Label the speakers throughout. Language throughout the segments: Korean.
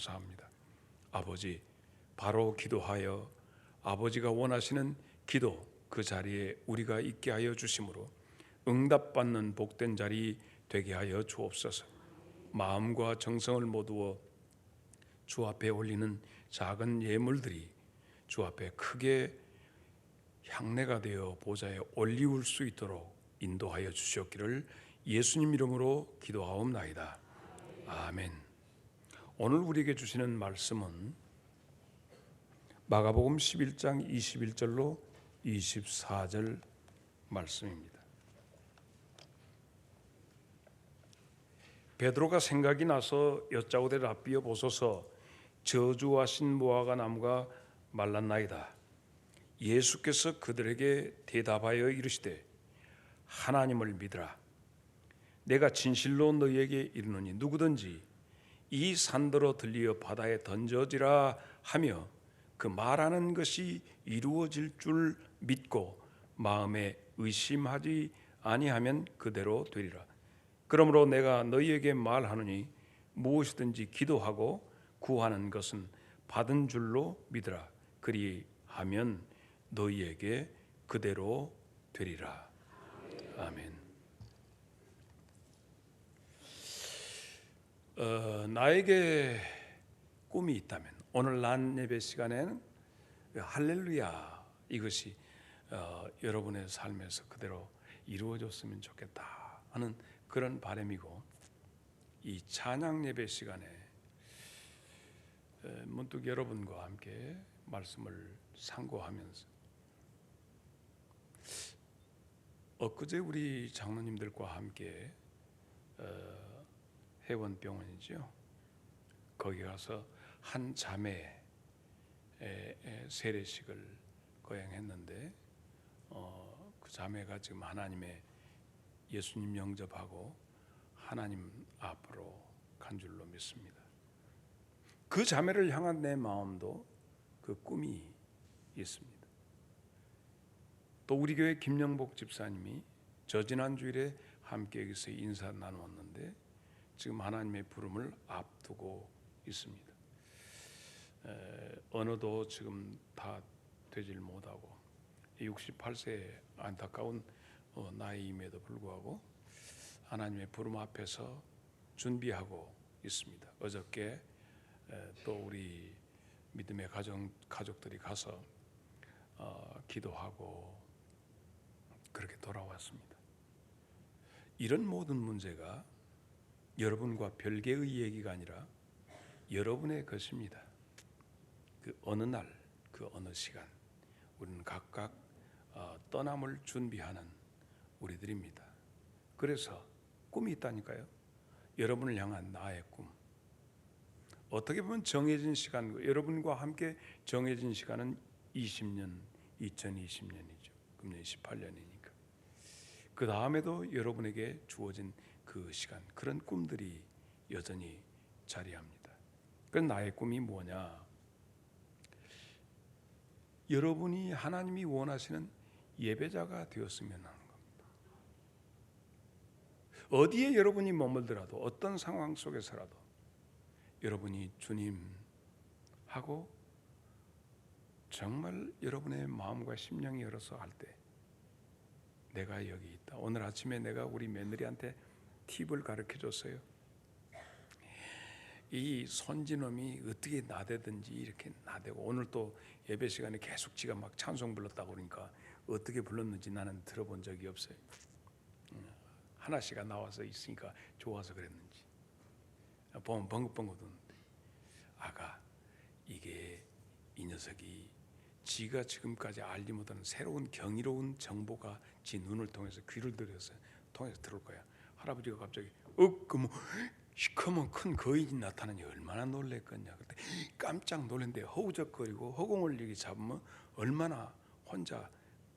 Speaker 1: 감사합니다. 아버지, 바로 기도하여 아버지가 원하시는 기도 그 자리에 우리가 있게 하여 주심으로 응답받는 복된 자리 되게 하여 주옵소서. 마음과 정성을 모두어 주 앞에 올리는 작은 예물들이 주 앞에 크게 향내가 되어 보좌에 올리울 수 있도록 인도하여 주시옵기를 예수님 이름으로 기도하옵나이다. 아멘. 오늘 우리에게 주시는 말씀은 마가복음 11장 21절로 24절 말씀입니다. 베드로가 생각이 나서 여짜오되 랍비여 보소서, 저주하신 무화과 나무가 말랐나이다. 예수께서 그들에게 대답하여 이르시되 하나님을 믿으라. 내가 진실로 너희에게 이르노니 누구든지 이 산더러 들리어 바다에 던져지라 하며 그 말하는 것이 이루어질 줄 믿고 마음에 의심하지 아니하면 그대로 되리라. 그러므로 내가 너희에게 말하노니 무엇이든지 기도하고 구하는 것은 받은 줄로 믿으라. 그리하면 너희에게 그대로 되리라. 아멘. 나에게 꿈이 있다면 오늘 난 예배 시간에는 할렐루야 이것이 여러분의 삶에서 그대로 이루어졌으면 좋겠다 하는 그런 바람이고, 이 찬양 예배 시간에 문득 여러분과 함께 말씀을 상고하면서 엊그제 우리 장로님들과 함께 해원병원이죠. 거기 가서 한 자매의 세례식을 거행했는데 그 자매가 지금 하나님의 예수님 영접하고 하나님 앞으로 간 줄로 믿습니다. 그 자매를 향한 내 마음도 그 꿈이 있습니다. 또 우리 교회 김영복 집사님이 저지난 주일에 함께 여기서 인사 나누었는데 지금 하나님의 부름을 앞두고 있습니다. 언어도 지금 다 되질 못하고 68세의 안타까운 나이임에도 불구하고 하나님의 부름 앞에서 준비하고 있습니다. 어저께 또 우리 믿음의 가족들이 가서 기도하고 그렇게 돌아왔습니다. 이런 모든 문제가 여러분과 별개의 얘기가 아니라 여러분의 것입니다. 그 어느 날, 그 어느 시간 우리는 각각 떠남을 준비하는 우리들입니다. 그래서 꿈이 있다니까요. 여러분을 향한 나의 꿈. 어떻게 보면 정해진 시간, 여러분과 함께 정해진 시간은 20년, 2020년이죠. 금년 18년이니까. 그 다음에도 여러분에게 주어진 그 시간, 그런 꿈들이 여전히 자리합니다. 그 나의 꿈이 뭐냐? 여러분이 하나님이 원하시는 예배자가 되었으면 하는 겁니다. 어디에 여러분이 머물더라도, 어떤 상황 속에서라도 여러분이 주님하고 정말 여러분의 마음과 심령이 열어서 할 때, 내가 여기 있다. 오늘 아침에 내가 우리 며느리한테 팁을 가르쳐 줬어요. 이 손지놈이 어떻게 나대든지 이렇게 나대고, 오늘 또 예배 시간에 계속 지가 막 찬송 불렀다고 그러니까 어떻게 불렀는지 나는 들어본 적이 없어요. 하나씩가 나와서 있으니까 좋아서 그랬는지 보면 벙긋벙긋 웃는데, 아가, 이게 이 녀석이 지가 지금까지 알지 못하는 새로운 경이로운 정보가 지 눈을 통해서, 귀를 들여서 통해서 들어올 거야. 할아버지가 갑자기 그 시커먼 큰 거인이 나타나니 얼마나 놀랬겠냐. 그때 깜짝 놀랐는데 허우적거리고 허공을 여기 잡으면 얼마나 혼자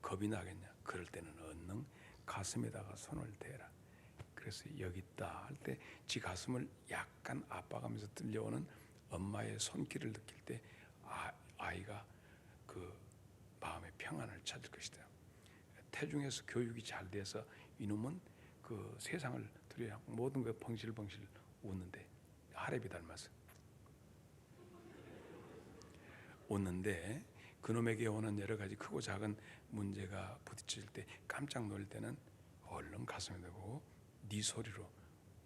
Speaker 1: 겁이 나겠냐. 그럴 때는 얼른 가슴에다가 손을 대라. 그래서 여기 있다 할 때 지 가슴을 약간 압박하면서 들려오는 엄마의 손길을 느낄 때 아이가 그 마음의 평안을 찾을 것이다. 태중에서 교육이 잘 돼서 이놈은 그 세상을 두려워 모든 거 벙실벙실 웃는데 할애비 닮았어. 오는데 그놈에게 오는 여러 가지 크고 작은 문제가 부딪힐 때 깜짝 놀랄 때는 얼른 가슴에 대고 네 소리로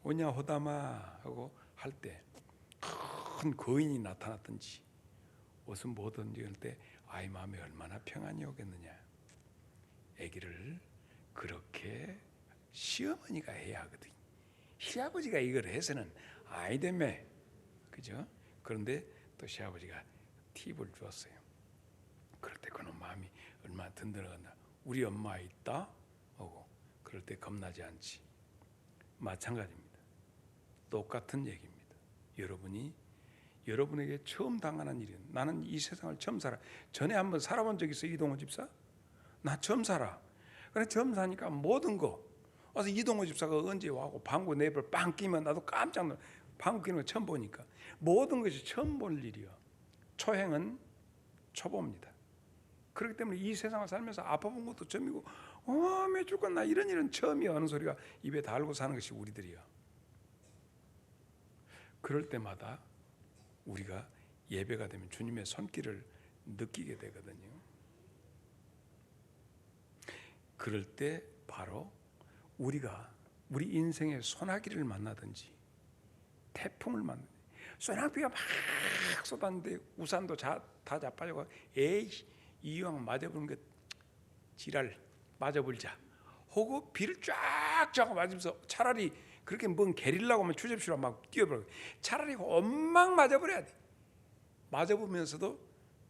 Speaker 1: 오냐 호담아 하고 할 때 큰 거인이 나타났든지 무슨 뭐든지 할 때 아이 마음에 얼마나 평안이 오겠느냐. 아기를 그렇게 시어머니가 해야 하거든. 시아버지가 이걸 해서는 아이 되매, 그죠? 그런데 또 시아버지가 팁을 주었어요. 그럴 때 그놈 마음이 얼마나 든든하겠나. 우리 엄마 있다 하고 그럴 때 겁나지 않지. 마찬가지입니다. 똑같은 얘기입니다. 여러분에게 처음 당하는 일은, 나는 이 세상을 처음 살아. 전에 한번 살아본 적 있어? 이동호 집사? 나 처음 살아. 그래 처음 사니까 모든 거 와서 이동호 집사가 언제 와고 방구 네 번 빵 끼면 나도 깜짝 놀라. 방구 끼는 거 처음 보니까 모든 것이 처음 볼 일이야. 초행은 초보입니다. 그렇기 때문에 이 세상을 살면서 아파본 것도 처음이고 매줄 건 나 이런 처음이야 하는 소리가 입에 달고 사는 것이 우리들이야. 그럴 때마다 우리가 예배가 되면 주님의 손길을 느끼게 되거든요. 그럴 때 바로 우리가 우리 인생의 소나기를 만나든지 태풍을 만나든지, 소나기가 막 쏟았는데 우산도 다 자빠져가 에이 이왕 맞아보는 거 지랄 맞아볼자 하고 비를 쫙 맞으면서 차라리 그렇게 뭔 게릴라고 하면 추접시로 막 뛰어버려. 차라리 엉망 맞아버려야 돼. 맞아보면서도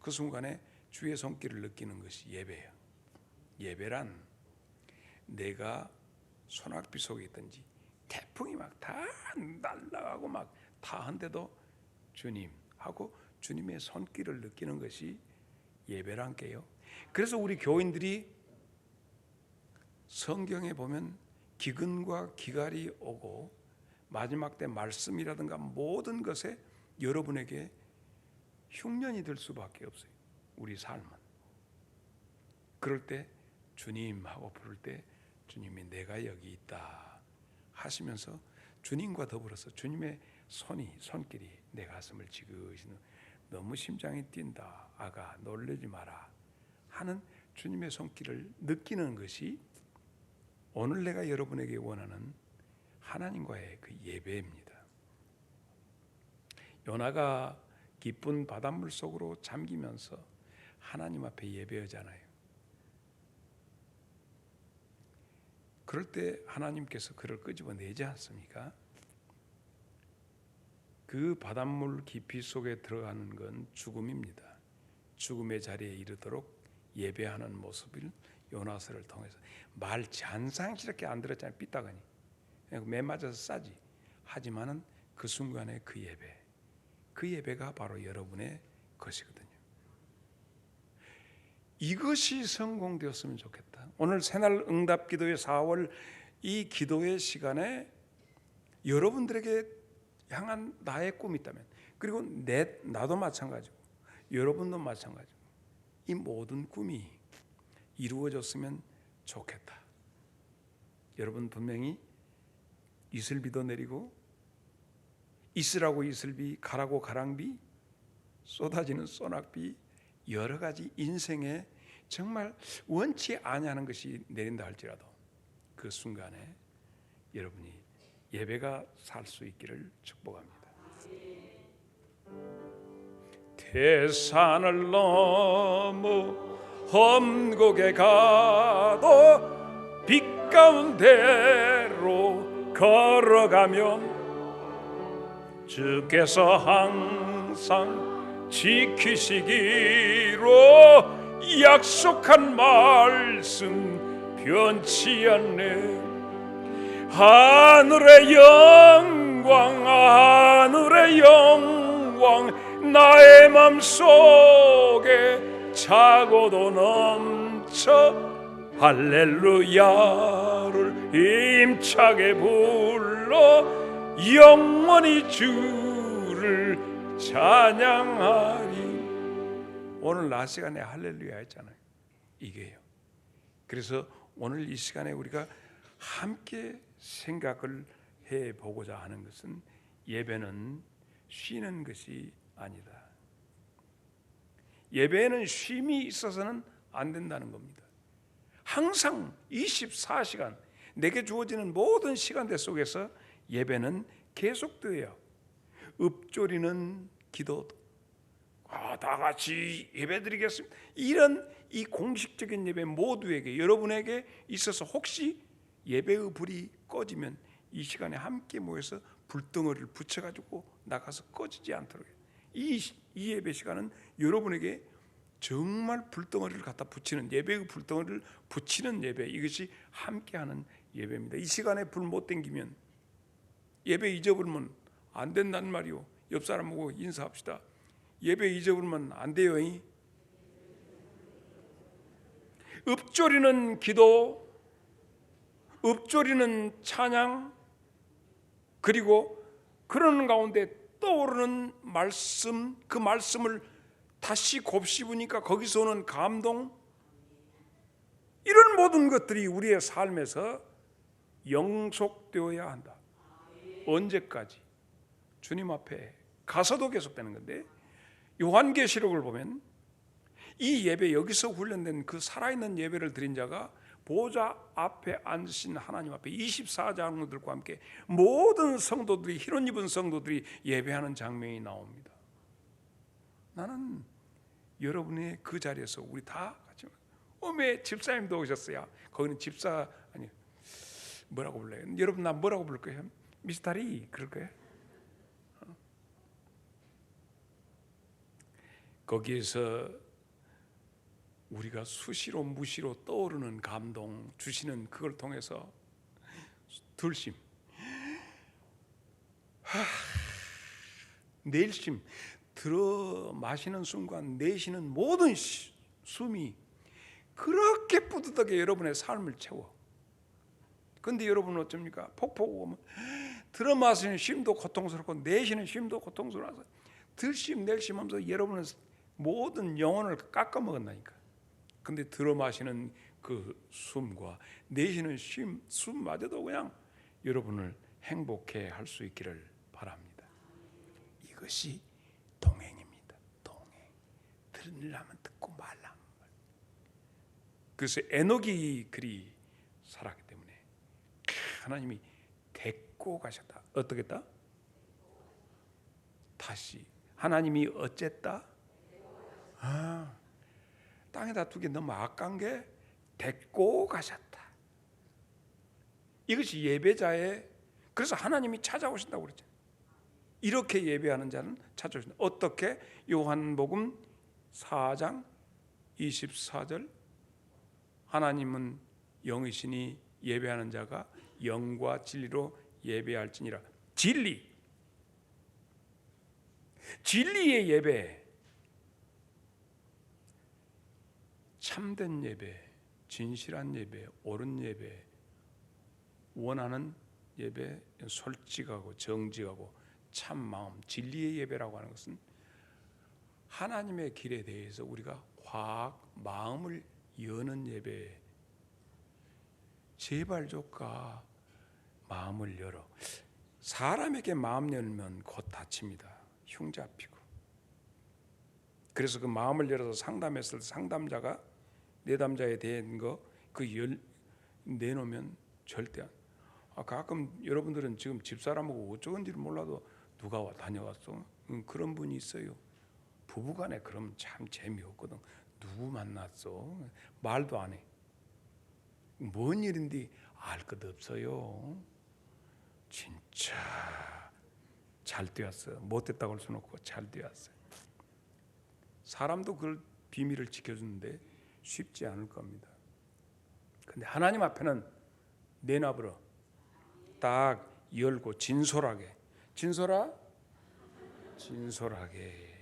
Speaker 1: 그 순간에 주의 손길을 느끼는 것이 예배예요. 예배란 내가 소낙비 속에 있든지 태풍이 막 다 날아가고 막 다 한데도 주님하고 주님의 손길을 느끼는 것이 예배란 게요. 그래서 우리 교인들이 성경에 보면 기근과 기갈이 오고 마지막 때 말씀이라든가 모든 것에 여러분에게 흉년이 될 수밖에 없어요. 우리 삶은. 그럴 때 주님 하고 부를 때 주님이 내가 여기 있다 하시면서 주님과 더불어서 주님의 손길이 내 가슴을 지그시 너무 심장이 뛴다. 아가 놀라지 마라 하는 주님의 손길을 느끼는 것이 오늘 내가 여러분에게 원하는 하나님과의 그 예배입니다. 요나가 깊은 바닷물 속으로 잠기면서 하나님 앞에 예배하잖아요. 그럴 때 하나님께서 그를 끄집어내지 않습니까? 그 바닷물 깊이 속에 들어가는 건 죽음입니다. 죽음의 자리에 이르도록 예배하는 모습을 요나서를 통해서 말 잔상스럽게 안 들었잖아요. 삐딱하니 매 맞아서 싸지. 하지만은 그 순간에 그 예배가 바로 여러분의 것이거든요. 이것이 성공되었으면 좋겠다. 오늘 새날 응답 기도의 4월 이 기도의 시간에 여러분들에게 향한 나의 꿈이 있다면, 그리고 나도 마찬가지고 여러분도 마찬가지고 이 모든 꿈이 이루어졌으면 좋겠다. 여러분 분명히 이슬비도 내리고 있으라고 이슬비, 가라고 가랑비, 쏟아지는 소낙비, 여러 가지 인생에 정말 원치 아니하는 것이 내린다 할지라도 그 순간에 여러분이 예배가 살 수 있기를 축복합니다. 태산을 넘어 험곡에 가도 빛 가운데로 걸어가면 주께서 항상 지키시기로 약속한 말씀 변치 않네. 하늘의 영광 나의 맘속에 차고도 넘쳐 할렐루야를 힘차게 불러 영원히 주를 찬양하리. 오늘 낮 시간에 할렐루야 했잖아요. 이게요. 그래서 오늘 이 시간에 우리가 함께 생각을 해보고자 하는 것은 예배는 쉬는 것이 아니다. 예배에는 쉼이 있어서는 안 된다는 겁니다. 항상 24시간 내게 주어지는 모든 시간대 속에서 예배는 계속되어야 읊조리는 기도도 다 같이 예배드리겠습니다. 이런 이 공식적인 예배 모두에게 여러분에게 있어서 혹시 예배의 불이 꺼지면 이 시간에 함께 모여서 불덩어리를 붙여가지고 나가서 꺼지지 않도록 이 예배 시간은 여러분에게 정말 불덩어리를 갖다 붙이는 예배의 불덩어리를 붙이는 예배, 이것이 함께하는 예배입니다. 이 시간에 불 못 땡기면 예배 잊어버리면 안 된다는 말이요. 옆 사람 보고 인사합시다. 예배 잊어버리면 안 돼요. 읊조리는 기도, 읊조리는 찬양, 그리고 그러는 가운데 떠오르는 말씀, 그 말씀을 다시 곱씹으니까 거기서 오는 감동, 이런 모든 것들이 우리의 삶에서 영속되어야 한다. 언제까지? 주님 앞에 가서도 계속되는 건데, 요한계시록을 보면 이 예배, 여기서 훈련된 그 살아있는 예배를 드린 자가 보좌 앞에 앉으신 하나님 앞에 24장로들과 함께 모든 성도들이, 흰옷 입은 성도들이 예배하는 장면이 나옵니다. 나는 여러분의 그 자리에서 우리 다 같이, 어메 집사님도 오셨어요. 거기는 집사 아니 뭐라고 불러요? 여러분 나 뭐라고 부를 거예요? 미스터리 그럴 거예요? 거기에서 우리가 수시로 무시로 떠오르는 감동 주시는 그걸 통해서 들심, 내심, 들어 마시는 순간 내쉬는 모든 숨이 그렇게 뿌듯하게 여러분의 삶을 채워. 그런데 여러분은 어쩝니까? 폭포 오면 들어 마시는 쉼도 고통스럽고 내쉬는 쉼도 고통스러워서 들심 낼심 하면서 여러분은 모든 영혼을 깎아먹었다니까. 근데 들어 마시는 그 숨과 내쉬는 숨마저도 그냥 여러분을 행복해 할 수 있기를 바랍니다. 이것이 동행입니다. 동행. 들으려면 듣고 말라면 말. 그래서 에녹이 그리 살았기 때문에 하나님이 데리고 가셨다. 어떻게 했다? 다시 하나님이 어쨌다? 땅에다 두기 너무 아까운 게 데리고 가셨다. 이것이 예배자의, 그래서 하나님이 찾아오신다고 그랬죠. 이렇게 예배하는 자는 찾아오신다. 어떻게? 요한복음 4장 24절 하나님은 영이시니 예배하는 자가 영과 진리로 예배할지니라. 진리의 예배, 참된 예배, 진실한 예배, 옳은 예배, 원하는 예배, 솔직하고 정직하고 참 마음, 진리의 예배라고 하는 것은 하나님의 길에 대해서 우리가 확 마음을 여는 예배. 제발 조카 마음을 열어. 사람에게 마음 열면 곧 다칩니다. 흉 잡히고. 그래서 그 마음을 열어서 상담했을 때 상담자가 내담자에 대한 거 그 내놓으면 절대 가끔 여러분들은 지금 집사람하고 어쩌건지를 몰라도 누가 다녀왔어? 그런 분이 있어요. 부부간에 그러면 참 재미없거든. 누구 만났어? 말도 안 해. 뭔 일인지 알 것 없어요. 진짜 잘 되었어. 못됐다고 할 수는 없고 잘 되었어요. 사람도 그 비밀을 지켜주는데 쉽지 않을 겁니다. 근데 하나님 앞에는 내놔버려. 딱 열고 진솔하게. 진솔하게.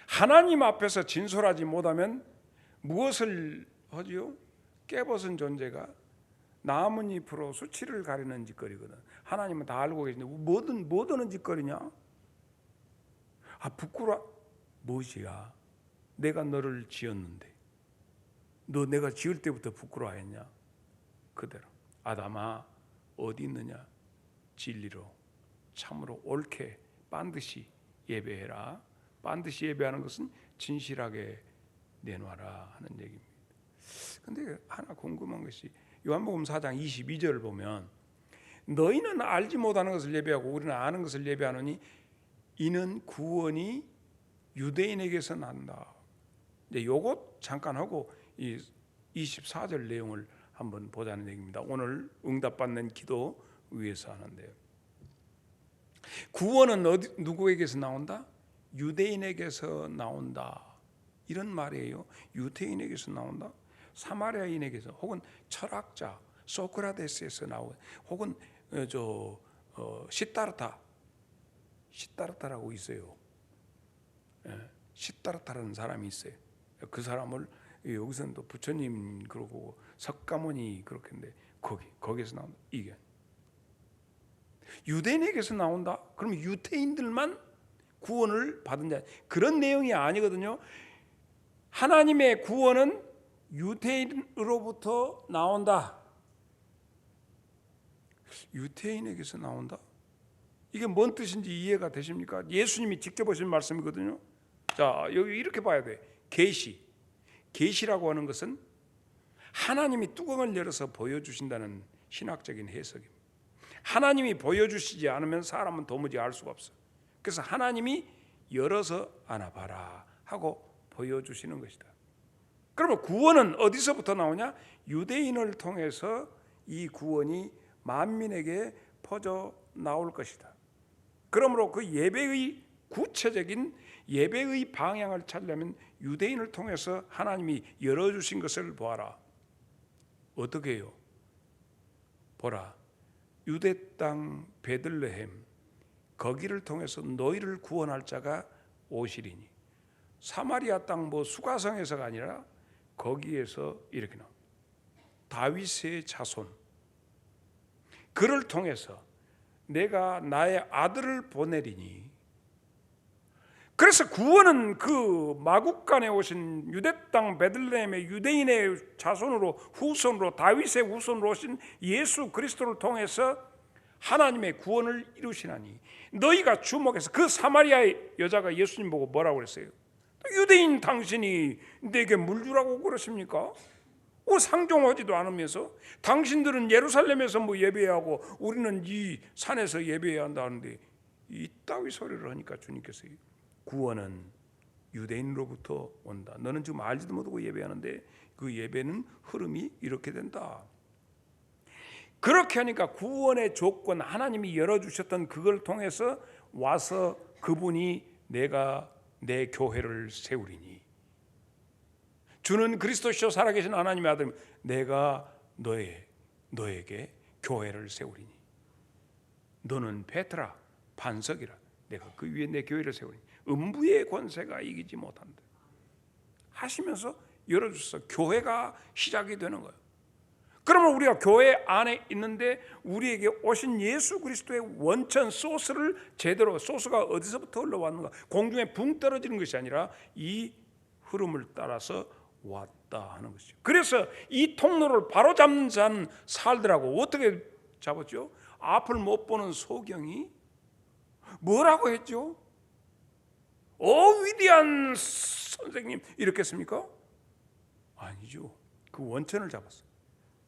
Speaker 1: 하나님 앞에서 진솔하지 못하면 무엇을 하지요? 깨벗은 존재가 나뭇잎으로 수치를 가리는 짓거리거든. 하나님은 다 알고 계신데 뭐 하는 짓거리냐? 부끄러워. 무엇이야? 내가 너를 지었는데 너 내가 지을 때부터 부끄러워했냐? 그대로. 아담아 어디 있느냐? 진리로 참으로 옳게 반드시 예배해라. 반드시 예배하는 것은 진실하게 내놔라 하는 얘기입니다. 근데 하나 궁금한 것이 요한복음 4장 22절을 보면 너희는 알지 못하는 것을 예배하고 우리는 아는 것을 예배하노니 이는 구원이 유대인에게서 난다. 이제 요것 잠깐 하고 이 24절 내용을 한번 보자는 얘기입니다. 오늘 응답받는 기도 위해서 하는데요. 구원은 누구에게서 나온다? 유대인에게서 나온다. 이런 말이에요. 유대인에게서 나온다. 사마리아인에게서 혹은 철학자 소크라테스에서 나온 혹은 시타르타라고 있어요. 시타르타라는 사람이 있어요. 그 사람을 여기서는 또 부처님 그러고 석가모니 그렇게 했는데 거기에서 나온다. 이게 유대인에게서 나온다. 그러면 유대인들만 구원을 받은 자 그런 내용이 아니거든요. 하나님의 구원은 유대인으로부터 나온다. 유대인에게서 나온다? 이게 뭔 뜻인지 이해가 되십니까? 예수님이 직접 하신 말씀이거든요. 자, 여기 이렇게 봐야 돼. 계시라고 하는 것은 하나님이 뚜껑을 열어서 보여주신다는 신학적인 해석입니다. 하나님이 보여주시지 않으면 사람은 도무지 알 수가 없어. 그래서 하나님이 열어서 안아봐라 하고 보여주시는 것이다. 그러면 구원은 어디서부터 나오냐? 유대인을 통해서 이 구원이 만민에게 퍼져 나올 것이다. 그러므로 그 예배의 구체적인 예배의 방향을 찾으려면 유대인을 통해서 하나님이 열어주신 것을 보아라. 어떻게 해요? 보라, 유대 땅 베들레헴 거기를 통해서 너희를 구원할 자가 오시리니. 사마리아 땅 수가성에서가 아니라 거기에서 이렇게 나옵니다. 다윗의 자손 그를 통해서 내가 나의 아들을 보내리니. 그래서 구원은 그 마국간에 오신 유대 땅 베들레헴의 유대인의 자손으로 후손으로 다윗의 후손으로 오신 예수 그리스도를 통해서 하나님의 구원을 이루시나니. 너희가 주목해서 그 사마리아의 여자가 예수님 보고 뭐라고 그랬어요? 유대인 당신이 내게 물 주라고 그러십니까? 상종하지도 않으면서 당신들은 예루살렘에서 예배하고 우리는 이 산에서 예배해야 한다 하는데 이따위 소리를 하니까 주님께서 구원은 유대인으로부터 온다. 너는 지금 알지도 못하고 예배하는데 그 예배는 흐름이 이렇게 된다. 그렇게 하니까 구원의 조건 하나님이 열어주셨던 그걸 통해서 와서 그분이 내가 내 교회를 세우리니. 주는 그리스도시요 살아계신 하나님의 아들 내가 너에게 교회를 세우리니. 너는 베트라 반석이라 내가 그 위에 내 교회를 세우리니. 음부의 권세가 이기지 못한다 하시면서 열어주셔서 교회가 시작이 되는 거예요. 그러면 우리가 교회 안에 있는데 우리에게 오신 예수 그리스도의 원천 소스를 제대로 소스가 어디서부터 흘러왔는가? 공중에 붕 떨어지는 것이 아니라 이 흐름을 따라서 왔다 하는 것이죠. 그래서 이 통로를 바로 잡는 자는 살더라고. 어떻게 잡았죠? 앞을 못 보는 소경이 뭐라고 했죠? 위대한 선생님 이렇게 했습니까? 아니죠. 그 원천을 잡았어요.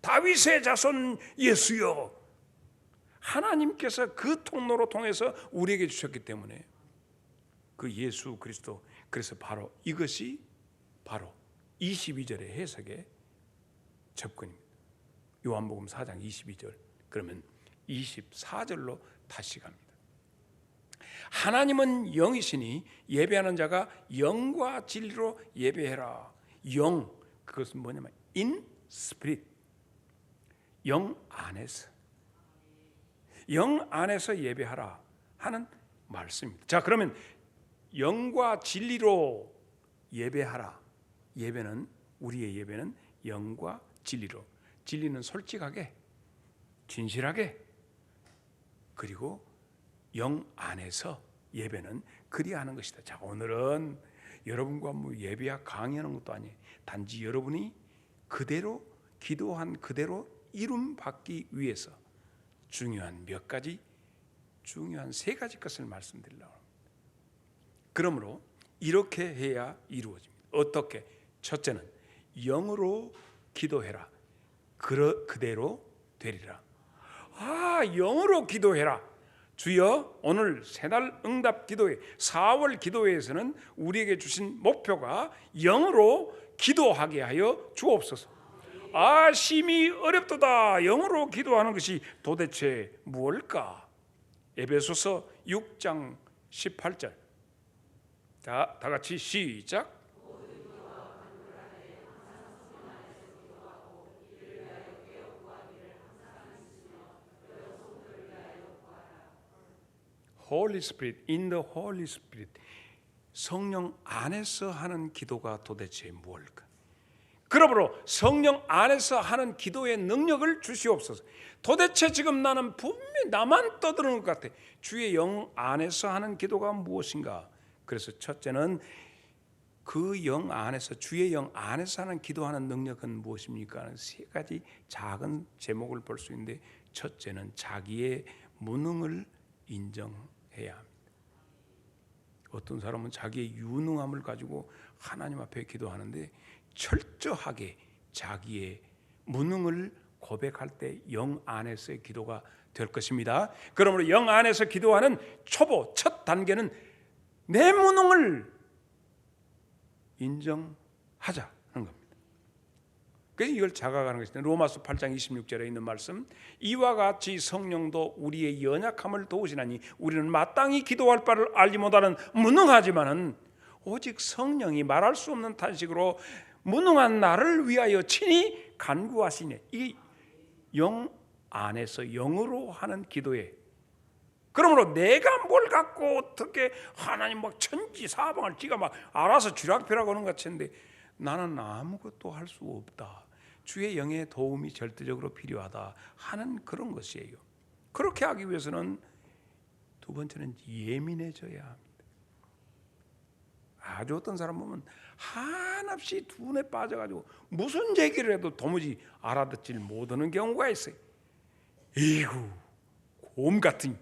Speaker 1: 다윗의 자손 예수여. 하나님께서 그 통로로 통해서 우리에게 주셨기 때문에 그 예수 그리스도. 그래서 바로 이것이 바로 22절의 해석의 접근입니다. 요한복음 4장 22절. 그러면 24절로 다시 갑니다. 하나님은 영이시니 예배하는 자가 영과 진리로 예배해라. 영, 그것은 뭐냐면 in spirit. 영 안에서 예배하라 하는 말씀입니다. 자, 그러면 영과 진리로 예배하라. 우리의 예배는 영과 진리로. 진리는 솔직하게, 진실하게, 그리고 영 안에서 예배는 그리하는 것이다. 자, 오늘은 여러분과 예배와 강의하는 것도 아니에요. 단지 여러분이 그대로 기도한 그대로 이름 받기 위해서 중요한 세 가지 것을 말씀드리려고 합니다. 그러므로 이렇게 해야 이루어집니다. 어떻게? 첫째는 영으로 기도해라. 그대로 되리라. 영으로 기도해라. 주여, 오늘 새날 응답 기도회 4월 기도회에서는 우리에게 주신 목표가 영으로 기도하게 하여 주옵소서. 심히 어렵도다. 영으로 기도하는 것이 도대체 무엇일까? 에베소서 6장 18절. 다 같이 시작. Holy Spirit, in the Holy Spirit. 성령 안에서 하는 기도가 도대체 무엇일까? 그러므로 성령 안에서 하는 기도의 능력을 주시옵소서. 도대체 지금 나는 분명히 나만 떠드는 것 같아. 주의 영 안에서 하는 기도가 무엇인가? 그래서 첫째는 그 영 안에서, 주의 영 안에서 하는 기도하는 능력은 무엇입니까? 세 가지 작은 제목을 볼 수 있는데, 첫째는 자기의 무능을 인정해야 합니다. 어떤 사람은 자기의 유능함을 가지고 하나님 앞에 기도하는데 철저하게 자기의 무능을 고백할 때 영 안에서의 기도가 될 것입니다. 그러므로 영 안에서 기도하는 첫 단계는 내 무능을 인정하자는 겁니다. 그래서 이걸 자각하는 것인데, 로마서 8장 26절에 있는 말씀, 이와 같이 성령도 우리의 연약함을 도우시나니 우리는 마땅히 기도할 바를 알지 못하는 무능하지만은 오직 성령이 말할 수 없는 탄식으로 무능한 나를 위하여 친히 간구하시네. 이게 영 안에서 영으로 하는 기도에, 그러므로 내가 뭘 갖고 어떻게 하나님 막 천지사방을 지가 막 알아서 쥐락펴락 하는 것 같은데 나는 아무것도 할 수 없다. 주의 영의 도움이 절대적으로 필요하다 하는 그런 것이에요. 그렇게 하기 위해서는 두 번째는 예민해져야 합니다. 아주 어떤 사람 보면 한없이 둔에 빠져가지고 무슨 얘기를 해도 도무지 알아듣질 못하는 경우가 있어요. 에이구, 곰 같은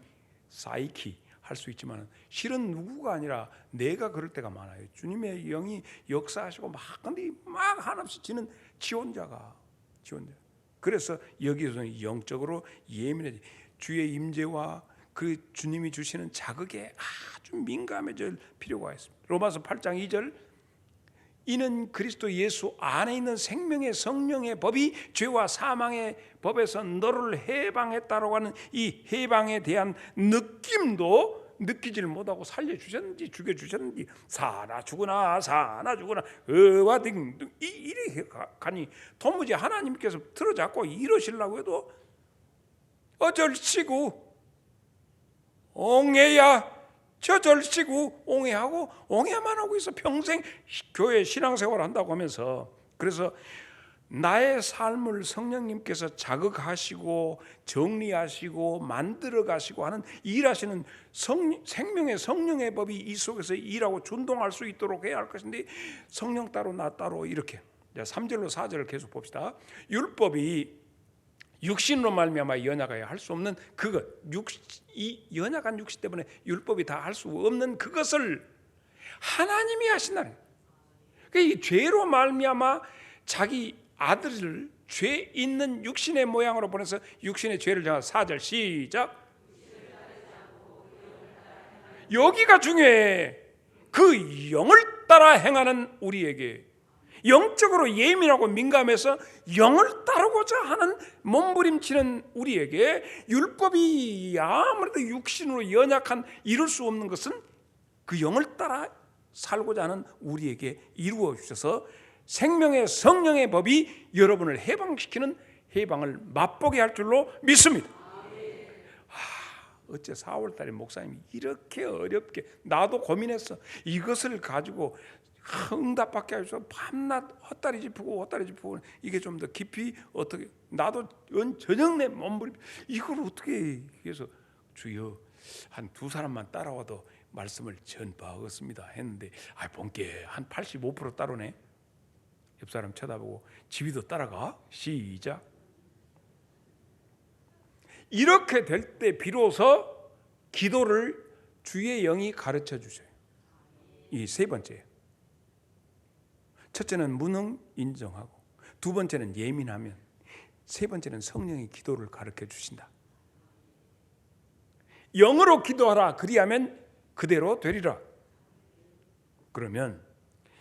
Speaker 1: 사이키 할 수 있지만 실은 누구가 아니라 내가 그럴 때가 많아요. 주님의 영이 역사하시고 막 근데 막 한없이 지는 지 혼자. 그래서 여기서는 영적으로 예민해지. 주의 임재와 그 주님이 주시는 자극에 아주 민감해질 필요가 있습니다. 로마서 8장 2절, 이는 그리스도 예수 안에 있는 생명의 성령의 법이 죄와 사망의 법에서 너를 해방했다라고 하는 이 해방에 대한 느낌도 느끼지를 못하고 살려주셨는지 죽여주셨는지 사나 죽으나 의와 등등 이렇게 가니 도무지 하나님께서 틀어잡고 이러시려고 해도 어절치고 옹해야 저절치고 옹해하고 옹해만 하고 있어. 평생 교회 신앙생활 한다고 하면서. 그래서 나의 삶을 성령님께서 자극하시고 정리하시고 만들어 가시고 하는 일하시는 생명의 성령의 법이 이 속에서 일하고 준동할 수 있도록 해야 할 것인데 성령 따로 나 따로 이렇게. 3절로 4절을 계속 봅시다. 율법이 육신으로 말미암아 연약하여 할 수 없는 그것, 이 연약한 육신 때문에 율법이 다 할 수 없는 그것을 하나님이 하신다는. 그러니까 이 죄로 말미암아 자기 아들을 죄 있는 육신의 모양으로 보내서 육신의 죄를 정한 4절 시작. 여기가 중요해. 그 영을 따라 행하는 우리에게 영적으로 예민하고 민감해서 영을 따르고자 하는 몸부림치는 우리에게 율법이 아무래도 육신으로 연약한 이룰 수 없는 것은 그 영을 따라 살고자 하는 우리에게 이루어 주셔서 생명의 성령의 법이 여러분을 해방시키는 해방을 맛보게 할 줄로 믿습니다. 어째 4월달에 목사님이 이렇게 어렵게, 나도 고민했어. 이것을 가지고 응답받게 하셔서 밤낮 헛다리 짚고 이게 좀 더 깊이 어떻게, 나도 저녁 내 몸부림 이걸 어떻게 해서 주여 한 두 사람만 따라와도 말씀을 전파하겠습니다 했는데 본께 한 85% 따르네. 옆 사람 쳐다보고 지휘도 따라가. 시작. 이렇게 될 때 비로소 기도를 주의 영이 가르쳐 주셔요. 이 세 번째예요. 첫째는 무능 인정하고, 두 번째는 예민하면, 세 번째는 성령의 기도를 가르쳐 주신다. 영으로 기도하라. 그리하면 그대로 되리라. 그러면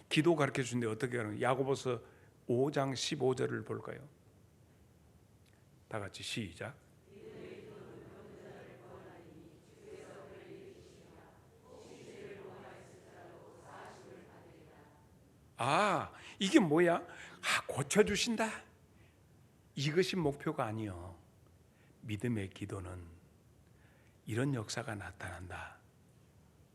Speaker 1: 기도 가르쳐 주는데 어떻게 하는 거예요? 야고보서 5장 15절을 볼까요? 다 같이 시작. 이게 뭐야? 고쳐주신다. 이것이 목표가 아니요. 믿음의 기도는 이런 역사가 나타난다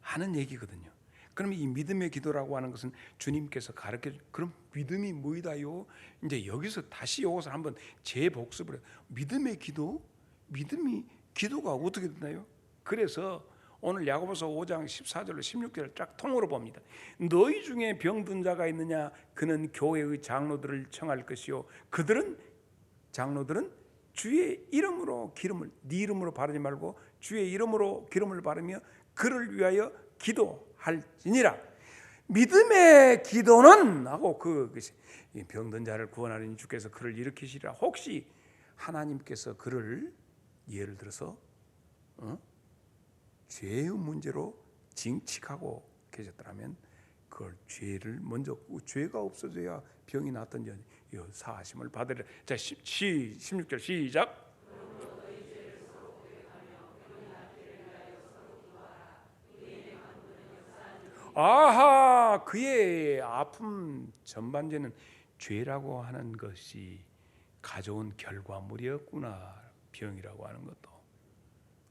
Speaker 1: 하는 얘기거든요. 그럼 이 믿음의 기도라고 하는 것은 주님께서 가르쳐 주. 그럼 믿음이 뭐이다요? 이제 여기서 다시 이것을 한번 재복습을 해요. 믿음의 기도? 믿음이 기도가 어떻게 되나요? 그래서 오늘 야고보서 5장 14절로 16절을 쫙 통으로 봅니다. 너희 중에 병든 자가 있느냐? 그는 교회의 장로들을 청할 것이요, 장로들은 주의 이름으로 기름을, 네 이름으로 바르지 말고 주의 이름으로 기름을 바르며 그를 위하여 기도할지니라. 믿음의 기도는 하고 병든 자를 구원하려니 주께서 그를 일으키시리라. 혹시 하나님께서 그를 예를 들어서 죄의 문제로 징칙하고 계셨더라면 그걸 죄를 먼저, 죄가 없어져야 병이 낫든지 사하심을 받으리라. 자, 16절 시작. 그의 아픔 전반제는 죄라고 하는 것이 가져온 결과물이었구나. 병이라고 하는 것도.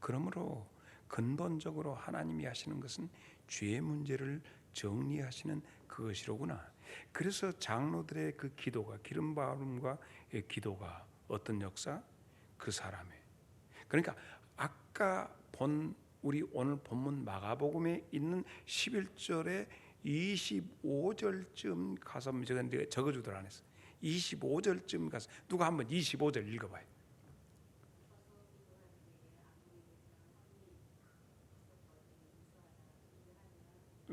Speaker 1: 그러므로 근본적으로 하나님이 하시는 것은 죄의 문제를 정리하시는 그것이로구나. 그래서 장로들의 그 기도가, 기름 바름과 기도가 어떤 역사? 그 사람의, 그러니까 아까 우리 오늘 본문 마가복음에 있는 11절에 25절쯤 가서, 제가 적어주더라 안 했어. 25절쯤 가서 누가 한번 25절 읽어봐요.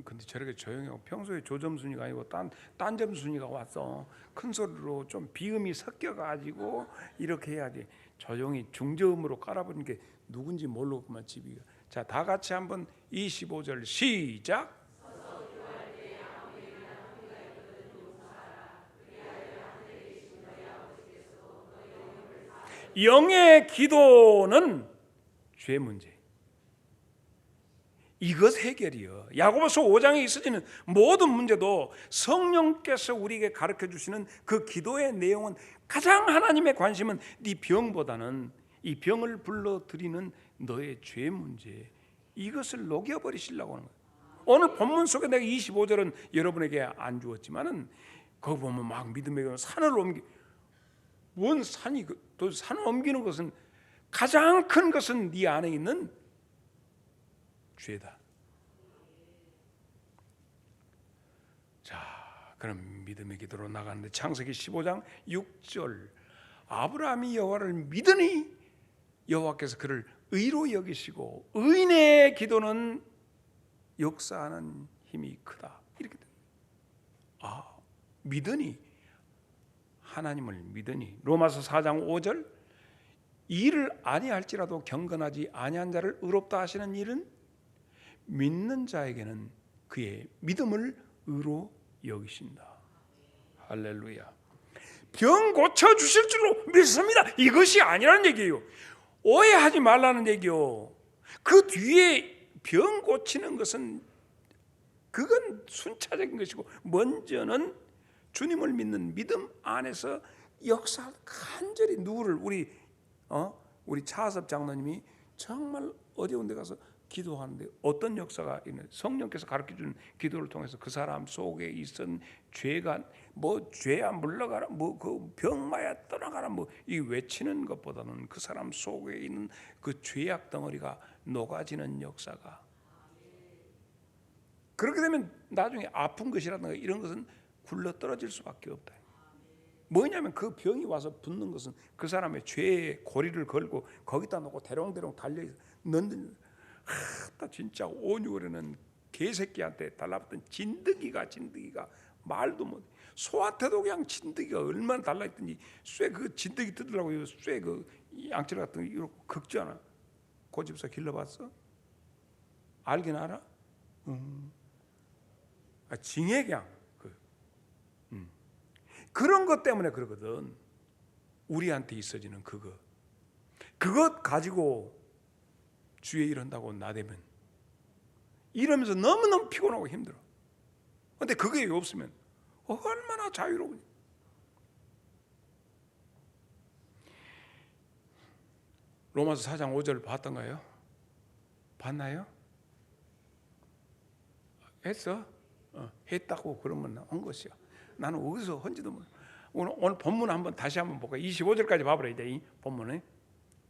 Speaker 1: 근데 저렇게 조용히 하고, 평소에 조점순이가 아니고 딴점순이가 왔어. 큰 소리로 좀 비음이 섞여가지고 이렇게 해야지. 조용히 중저음으로 깔아버리는 게 누군지 모르고만 집이. 자, 다 같이 한번 25절 시작. 영의 기도는 죄 문제. 이것 해결이요. 야고보서 5장에 있어지는 모든 문제도 성령께서 우리에게 가르쳐 주시는 그 기도의 내용은, 가장 하나님의 관심은 네 병보다는 이 병을 불러들이는 너의 죄 문제, 이것을 녹여버리시려고 하는 거예요. 오늘 본문 속에 내가 25절은 여러분에게 안 주었지만은 거기 보면 막 믿음의 산을 뭔 산이, 또 산을 옮기는 것은, 가장 큰 것은 네 안에 있는 죄다. 자, 그럼 믿음의 기도로 나가는데, 창세기 15장 6절, 아브라함이 여호와를 믿으니 여호와께서 그를 의로 여기시고 의인의 기도는 역사하는 힘이 크다. 이렇게 됩니다. 믿으니, 하나님을 믿으니. 로마서 4장 5절, 일을 아니할지라도 경건하지 아니한 자를 의롭다 하시는 일은 믿는 자에게는 그의 믿음을 의로 여기신다. 할렐루야. 병 고쳐주실 줄로 믿습니다. 이것이 아니라는 얘기예요. 오해하지 말라는 얘기요. 그 뒤에 병 고치는 것은, 그건 순차적인 것이고, 먼저는 주님을 믿는 믿음 안에서 역사, 간절히 누구를, 우리 차섭 장로님이 정말 어려운 데 가서 기도하는데 어떤 역사가 있는, 성령께서 가르쳐주는 기도를 통해서 그 사람 속에 있던 죄가, 죄야 물러가라, 그 병마야 떠나가라, 이 외치는 것보다는 그 사람 속에 있는 그 죄악 덩어리가 녹아지는 역사가. 그렇게 되면 나중에 아픈 것이라든가 이런 것은 굴러 떨어질 수밖에 없다. 뭐냐면 그 병이 와서 붙는 것은 그 사람의 죄의 고리를 걸고 거기다 놓고 대롱대롱 달려 있어. 진짜 5, 6월에는 개새끼한테 달라붙던 진드기가 말도 못. 소한테도 그냥 진드기가 얼마나 달라있던지 쇠 그 진드기 뜯으려고 쇠 그 양철 같은 거 이렇게 긁잖아. 고집서 길러봤어? 알긴 알아? 징해 그냥 그런 것 때문에 그러거든. 우리한테 있어지는 그것 가지고 주의 일 한다고 나대면 이러면서 너무너무 피곤하고 힘들어. 근데 그게 없으면 얼마나 자유로우냐. 로마서 4장 5절 봤던가요? 봤나요? 했어? 했다고 그러면 한 것이야. 나는 어디서 한지도 몰라. 오늘 본문 한번 다시 한번 볼까? 25절까지 봐보라 이제 이 본문에.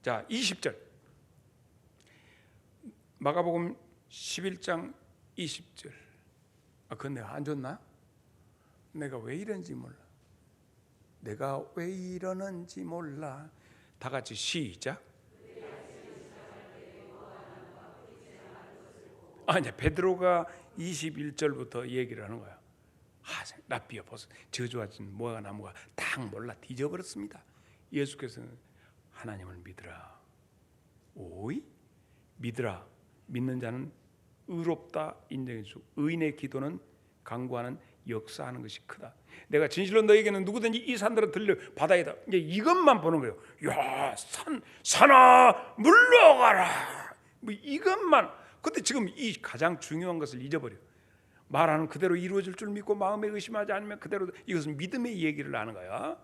Speaker 1: 자, 20절. 마가복음 11장 20절. 그건 내가 안 줬나? 내가 왜 이런지 몰라. 내가 왜 이러는지 몰라. 다 같이 시작. 아니야, 베드로가 21절부터 얘기를 하는 거야. 랍비여 보소. 저주하신 무화과 나무가 딱 몰라 뒤져버렸습니다. 예수께서는 하나님을 믿으라. 오이? 믿으라. 믿는 자는 의롭다 인정해 주고 의인의 기도는 강구하는 역사하는 것이 크다. 내가 진실로 너에게는 누구든지 이 산들을 들려 바다에다 이제 이것만 보는 거예요. 야, 산아 물러가라. 뭐 이것만. 근데 지금 이 가장 중요한 것을 잊어버려. 말하는 그대로 이루어질 줄 믿고 마음에 의심하지 않으면 그대로. 이것은 믿음의 얘기를 하는 거야.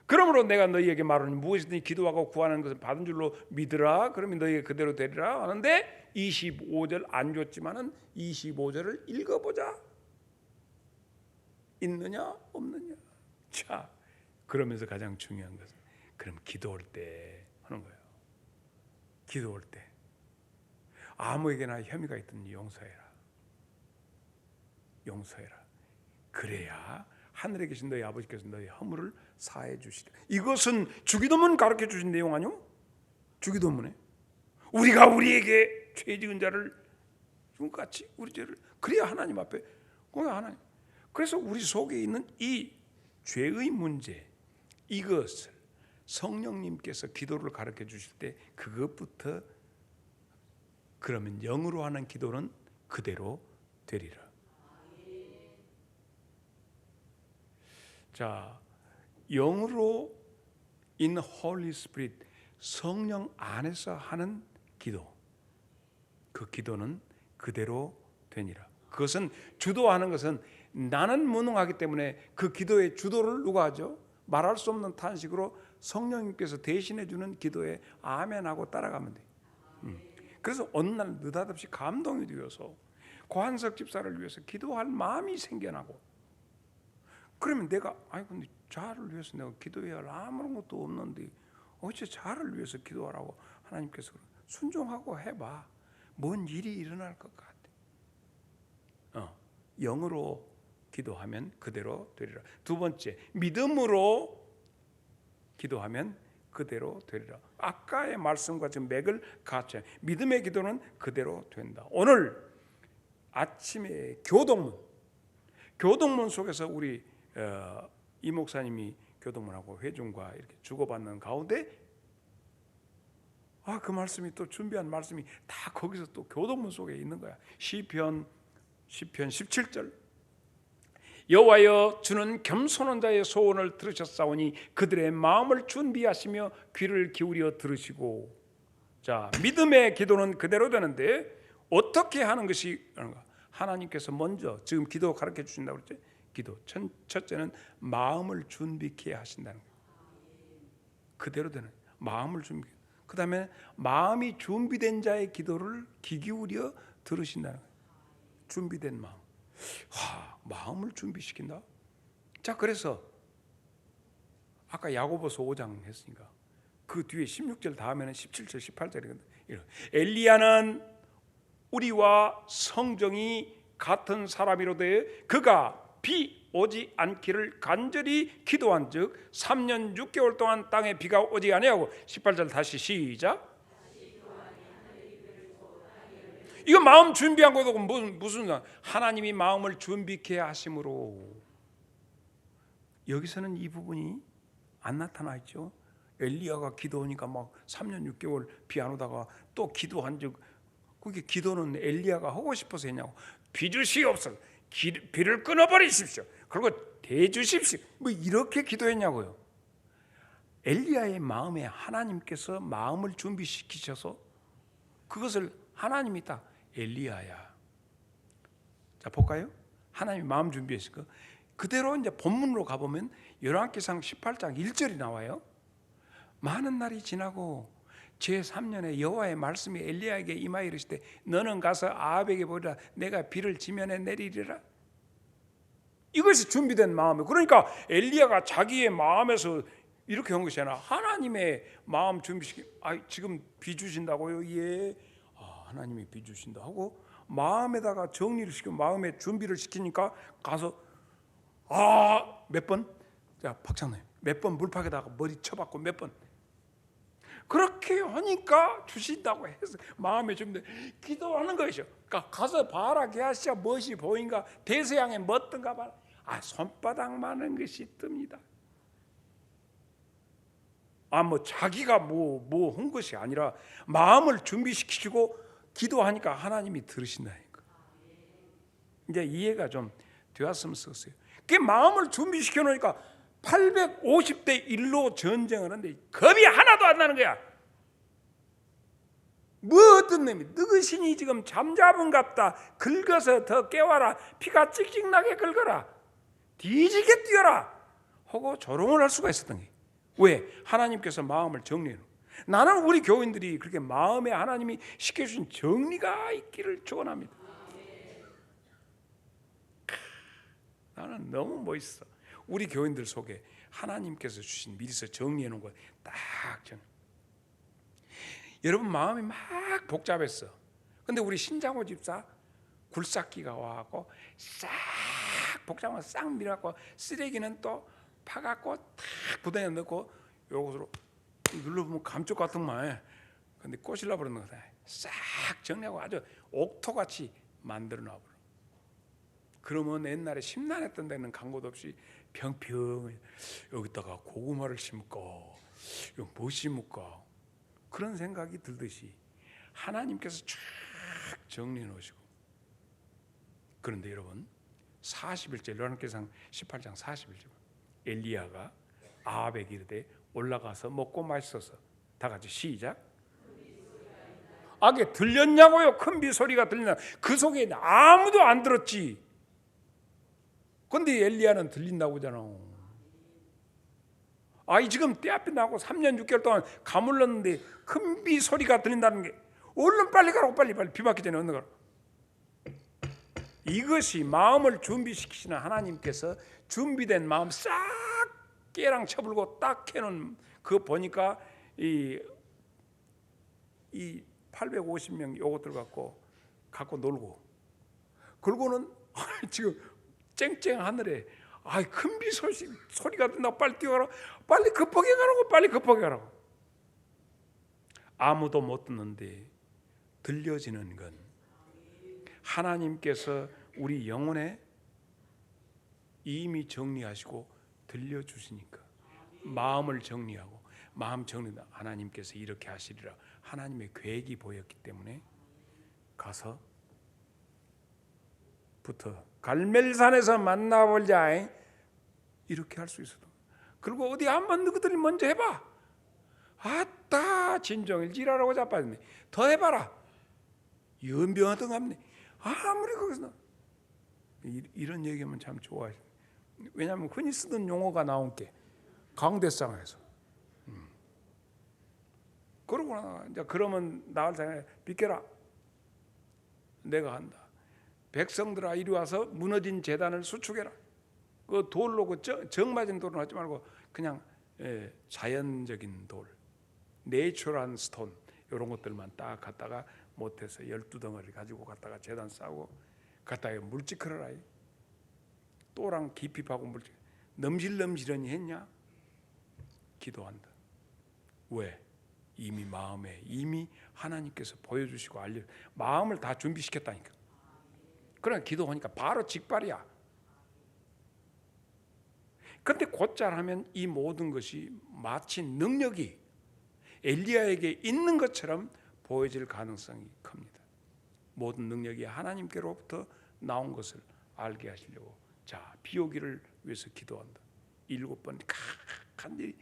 Speaker 1: 그러므로 내가 너희에게 말하니 무엇이든지 기도하고 구하는 것을 받은 줄로 믿으라. 그러면 너희에게 그대로 되리라 하는데 25절 안 줬지만은 25절을 읽어보자. 있느냐 없느냐. 자, 그러면서 가장 중요한 것은 그럼 기도할 때 하는 거예요. 기도할 때 아무에게나 혐의가 있든지 용서해라. 용서해라. 그래야 하늘에 계신 너희 아버지께서 너희 허물을 사해 주시리라. 이것은 주기도문 가르쳐 주신 내용 아니요? 주기도문에 우리가 우리에게 죄 지은 자를 같이 우리 죄를 그래야 하나님 앞에 하나님. 그래서 우리 속에 있는 이 죄의 문제 이것을 성령님께서 기도를 가르쳐 주실 때 그것부터 그러면 영으로 하는 기도는 그대로 되리라. 자, 영으로 in Holy Spirit 성령 안에서 하는 기도, 그 기도는 그대로 되니라. 그것은 주도하는 것은 나는 무능하기 때문에 그 기도의 주도를 누가 하죠? 말할 수 없는 탄식으로 성령님께서 대신해 주는 기도에 아멘하고 따라가면 돼. 그래서 어느 날 느닷없이 감동이 되어서 고한석 집사를 위해서 기도할 마음이 생겨나고 그러면 내가 근데 자를 위해서 내가 기도해야 할 아무런 것도 없는데 어째 자를 위해서 기도하라고 하나님께서 순종하고 해봐. 뭔 일이 일어날 것 같아. 영으로 기도하면 그대로 되리라. 두 번째, 믿음으로 기도하면 그대로 되리라. 아까의 말씀과 지금 맥을 같이 믿음의 기도는 그대로 된다. 오늘 아침에 교동문 속에서 우리 이 목사님이 교동문하고 회중과 이렇게 주고받는 가운데 그 말씀이 또 준비한 말씀이 다 거기서 또 교동문 속에 있는 거야. 시편 17절 여호와여 주는 겸손한 자의 소원을 들으셨사오니 그들의 마음을 준비하시며 귀를 기울여 들으시고. 자, 믿음의 기도는 그대로 되는데 어떻게 하는 것이 하나님께서 먼저 지금 기도 가르쳐 주신다고 그랬죠. 기도 첫째는 마음을 준비케 하신다는 거예요. 그대로 되는 마음을 준비. 그 다음에 마음이 준비된 자의 기도를 귀 기울여 들으신다는 거예요. 준비된 마음. 마음을 준비시킨다. 자, 그래서 아까 야고보서 5장 했으니까 그 뒤에 16절 다음에는 17절 18절이거든. 엘리야는 우리와 성정이 같은 사람이로되 그가 비 오지 않기를 간절히 기도한즉 3년 6개월 동안 땅에 비가 오지 아니하고 18절 다시 시작. 이거 마음 준비한 것도 무슨 하나님이 마음을 준비케 하심으로. 여기서는 이 부분이 안 나타나 있죠. 엘리야가 기도하니까 막 3년 6개월 비 안 오다가 또 기도한 적, 그게 기도는 엘리야가 하고 싶어서 했냐고. 비 주시옵소서, 비를 끊어버리십시오, 그리고 대주십시오, 뭐 이렇게 기도했냐고요. 엘리야의 마음에 하나님께서 마음을 준비시키셔서 그것을 하나님이 다 엘리야야. 자 볼까요? 하나님이 마음 준비했을 거. 그대로 이제 본문으로 가보면 열왕기상 18장 1절이 나와요. 많은 날이 지나고 제3년에 여호와의 말씀이 엘리야에게 임하여 이르시되 너는 가서 아합에게 보리라, 내가 비를 지면에 내리리라. 이것이 준비된 마음이에요. 그러니까 엘리야가 자기의 마음에서 이렇게 한 것이 아니라 하나님의 마음 준비시키. 지금 비 주신다고요? 예. 하나님이 비 주신다 하고 마음에다가 정리를 시키고 마음에 준비를 시키니까 가서 몇 번? 자 박장님 몇 번 물팍에다가 머리 쳐박고 몇 번 그렇게 하니까 주신다고 해서 마음에 준비 기도하는 것이죠. 그러니까 가서 봐라 게하시야 무엇이 보인가, 대서양에 뭐 뜬가 봐라. 손바닥만한 것이 뜹니다. 뭐 자기가 뭐 한 것이 아니라 마음을 준비시키고 기도하니까 하나님이 들으신다니까. 이제 이해가 좀 되었으면 썼어요. 그 마음을 준비시켜 놓으니까 850대 1로 전쟁을 하는데 겁이 하나도 안 나는 거야. 뭐 어떤 놈이 너것이니 지금 잠잡은갑다, 긁어서 더 깨워라, 피가 찍찍 나게 긁어라, 뒤지게 뛰어라 하고 조롱을 할 수가 있었던 거예요. 왜? 하나님께서 마음을 정리해 놓은. 나는 우리 교인들이 그렇게 마음에 하나님이 시켜주신 정리가 있기를 축원합니다. 나는 너무 멋있어. 우리 교인들 속에 하나님께서 주신 미리서 정리해 놓은 것 딱 정. 여러분 마음이 막 복잡했어. 근데 우리 신장호 집사 굴삭기가 와갖고 싹 복잡한 싹 밀어갖고 쓰레기는 또 파갖고 탁 구덩이에 넣고 요것으로 눌러보면 감쪽 같은 말. 근데 꼬실라 버리는 거다. 싹 정리하고 아주 옥토같이 만들어 놔버려. 그러면 옛날에 심란했던 데는 광고도 없이 평평 여기다가 고구마를 심을까, 이거 뭐 심을까, 그런 생각이 들듯이 하나님께서 쫙 정리해 놓으시고. 그런데 여러분 41절 열왕기상 18장 41절 엘리야가 아합에게 이르되 올라가서 먹고 마시소서. 다 같이 시작. 아게 들렸냐고요? 큰 비 소리가 들리나? 그 속에 아무도 안 들었지. 근데 엘리야는 들린다고 하잖아. 지금 때 앞에 나고 3년 6개월 동안 가물렀는데 큰 비 소리가 들린다는 게, 얼른 빨리 가라고, 빨리 비 맞기 전에 얼른 가라. 이것이 마음을 준비시키시는 하나님께서 준비된 마음 싹 깨랑 쳐불고 딱 해놓은 그거 보니까 이 850명 요것들 갖고 놀고, 그러고는 지금 쨍쨍 하늘에 큰 비 소리가 든다, 빨리 뛰어가라, 빨리 급하게 가라고, 빨리 급하게 가라고. 아무도 못 듣는데 들려지는 건 하나님께서 우리 영혼에 이미 정리하시고 들려주시니까. 마음을 정리하고 마음 정리다 하나님께서 이렇게 하시리라 하나님의 계획이 보였기 때문에 가서 부터 갈멜산에서 만나보자 이렇게 할 수 있어도. 그리고 어디 한번 너희들이 먼저 해봐. 아따 진종일 지랄하고 자빠졌네. 더 해봐라. 연병하던 갑네. 아무리 거기서 이런 얘기하면 참 좋아해. 왜냐하면 흔히 쓰던 용어가 나온 게 강대상에서. 그러고 이제 그러면 나을 생각에 비켜라. 내가 한다. 백성들아 이리 와서 무너진 제단을 수축해라. 그 돌로 정 맞은 돌은 하지 말고 그냥 자연적인 돌, 내추럴한 스톤 이런 것들만 딱 갖다가 못해서 12덩어리 가지고 갔다가 제단 싸고 갖다가 물찍거려라. 또랑 깊이 파고 물찍 넘실넘실하니 했냐? 기도한다. 왜? 이미 마음에 이미 하나님께서 보여주시고 알려 마음을 다 준비시켰다니까. 그러나 기도하니까 바로 직발이야. 그런데 곧잘 하면 이 모든 것이 마치 능력이 엘리야에게 있는 것처럼 보여질 가능성이 큽니다. 모든 능력이 하나님께로부터 나온 것을 알게 하시려고 자 비오기를 위해서 기도한다. 7번 간절히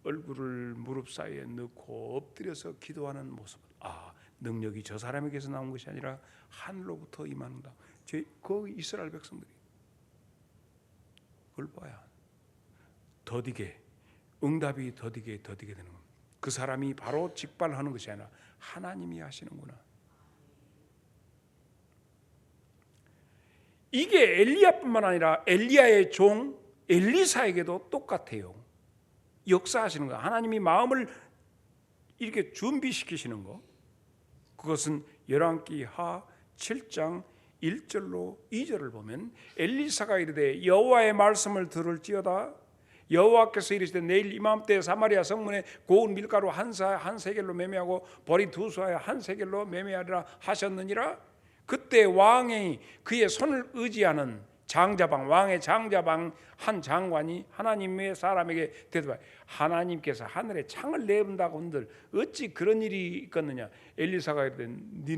Speaker 1: 얼굴을 무릎 사이에 넣고 엎드려서 기도하는 모습. 아 능력이 저 사람에게서 나온 것이 아니라 하늘로부터 임한다. 그 이스라엘 백성들이 그걸 봐야 더디게 응답이 더디게 되는 겁니다. 그 사람이 바로 직발하는 것이 아니라 하나님이 하시는구나. 이게 엘리야뿐만 아니라 엘리야의 종 엘리사에게도 똑같아요. 역사하시는 거. 하나님이 마음을 이렇게 준비시키시는 거. 그것은 열왕기하 7장 1절로 2절을 보면 엘리사가 이르되 여호와의 말씀을 들을지어다. 여호와께서 이르시되 내일 이맘때 사마리아 성문에 고운 밀가루 한 세겔로 매매하고 보리 2수에 한 세겔로 매매하리라 하셨느니라. 그때 왕이 그의 손을 의지하는 장자방 왕의 장자방 한 장관이 하나님의 사람에게 대답하여 하나님께서 하늘에 창을 내본다고 한들 어찌 그런 일이 있겠느냐. 엘리사가 이르되 네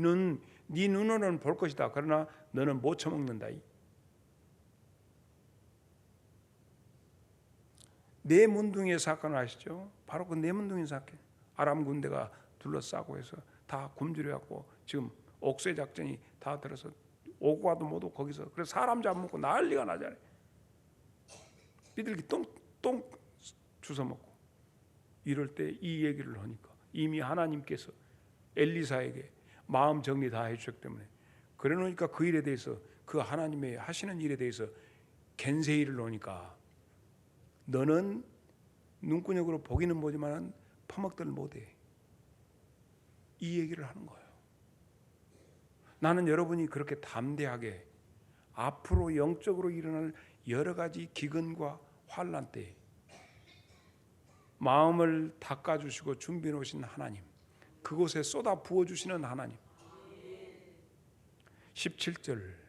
Speaker 1: 눈으로는 볼 것이다. 그러나 너는 못 처먹는다. 네 문둥이의 사건을 아시죠? 바로 그 네 문둥이 사건. 아람 군대가 둘러싸고 해서 다 굶주려갖고 지금 옥새 작전이 다 들어서 오고 와도 못 오고 거기서 그래서 사람 잡아먹고 난리가 나잖아요. 비둘기 똥 주워 먹고 이럴 때 이 얘기를 하니까 이미 하나님께서 엘리사에게 마음 정리 다 해주셨기 때문에 그러니까 그 일에 대해서 그 하나님의 하시는 일에 대해서 겐세이를 놓으니까 너는 눈구녕으로 보기는 보지만 퍼먹들 못해. 이 얘기를 하는 거예요. 나는 여러분이 그렇게 담대하게 앞으로 영적으로 일어날 여러 가지 기근과 환난 때 마음을 닦아주시고 준비해 놓으신 하나님, 그곳에 쏟아 부어주시는 하나님. 17절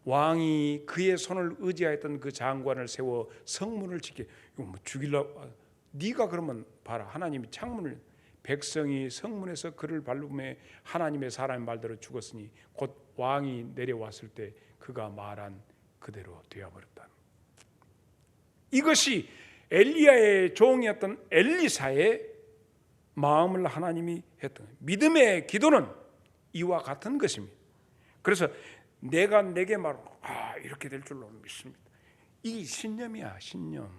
Speaker 1: 왕이 그의 손을 의지하였던 그 장관을 세워 성문을 지켜. 이거 뭐 죽이려고 네가 그러면 봐라. 하나님이 창문을 백성이 성문에서 그를 밟음에 하나님의 사람의 말대로 죽었으니 곧 왕이 내려왔을 때 그가 말한 그대로 되어버렸다. 이것이 엘리야의 종이었던 엘리사의 마음을 하나님이 했던 믿음의 기도는 이와 같은 것입니다. 그래서 내가 내게 말하고 이렇게 될 줄로 믿습니다. 이 신념이야, 신념.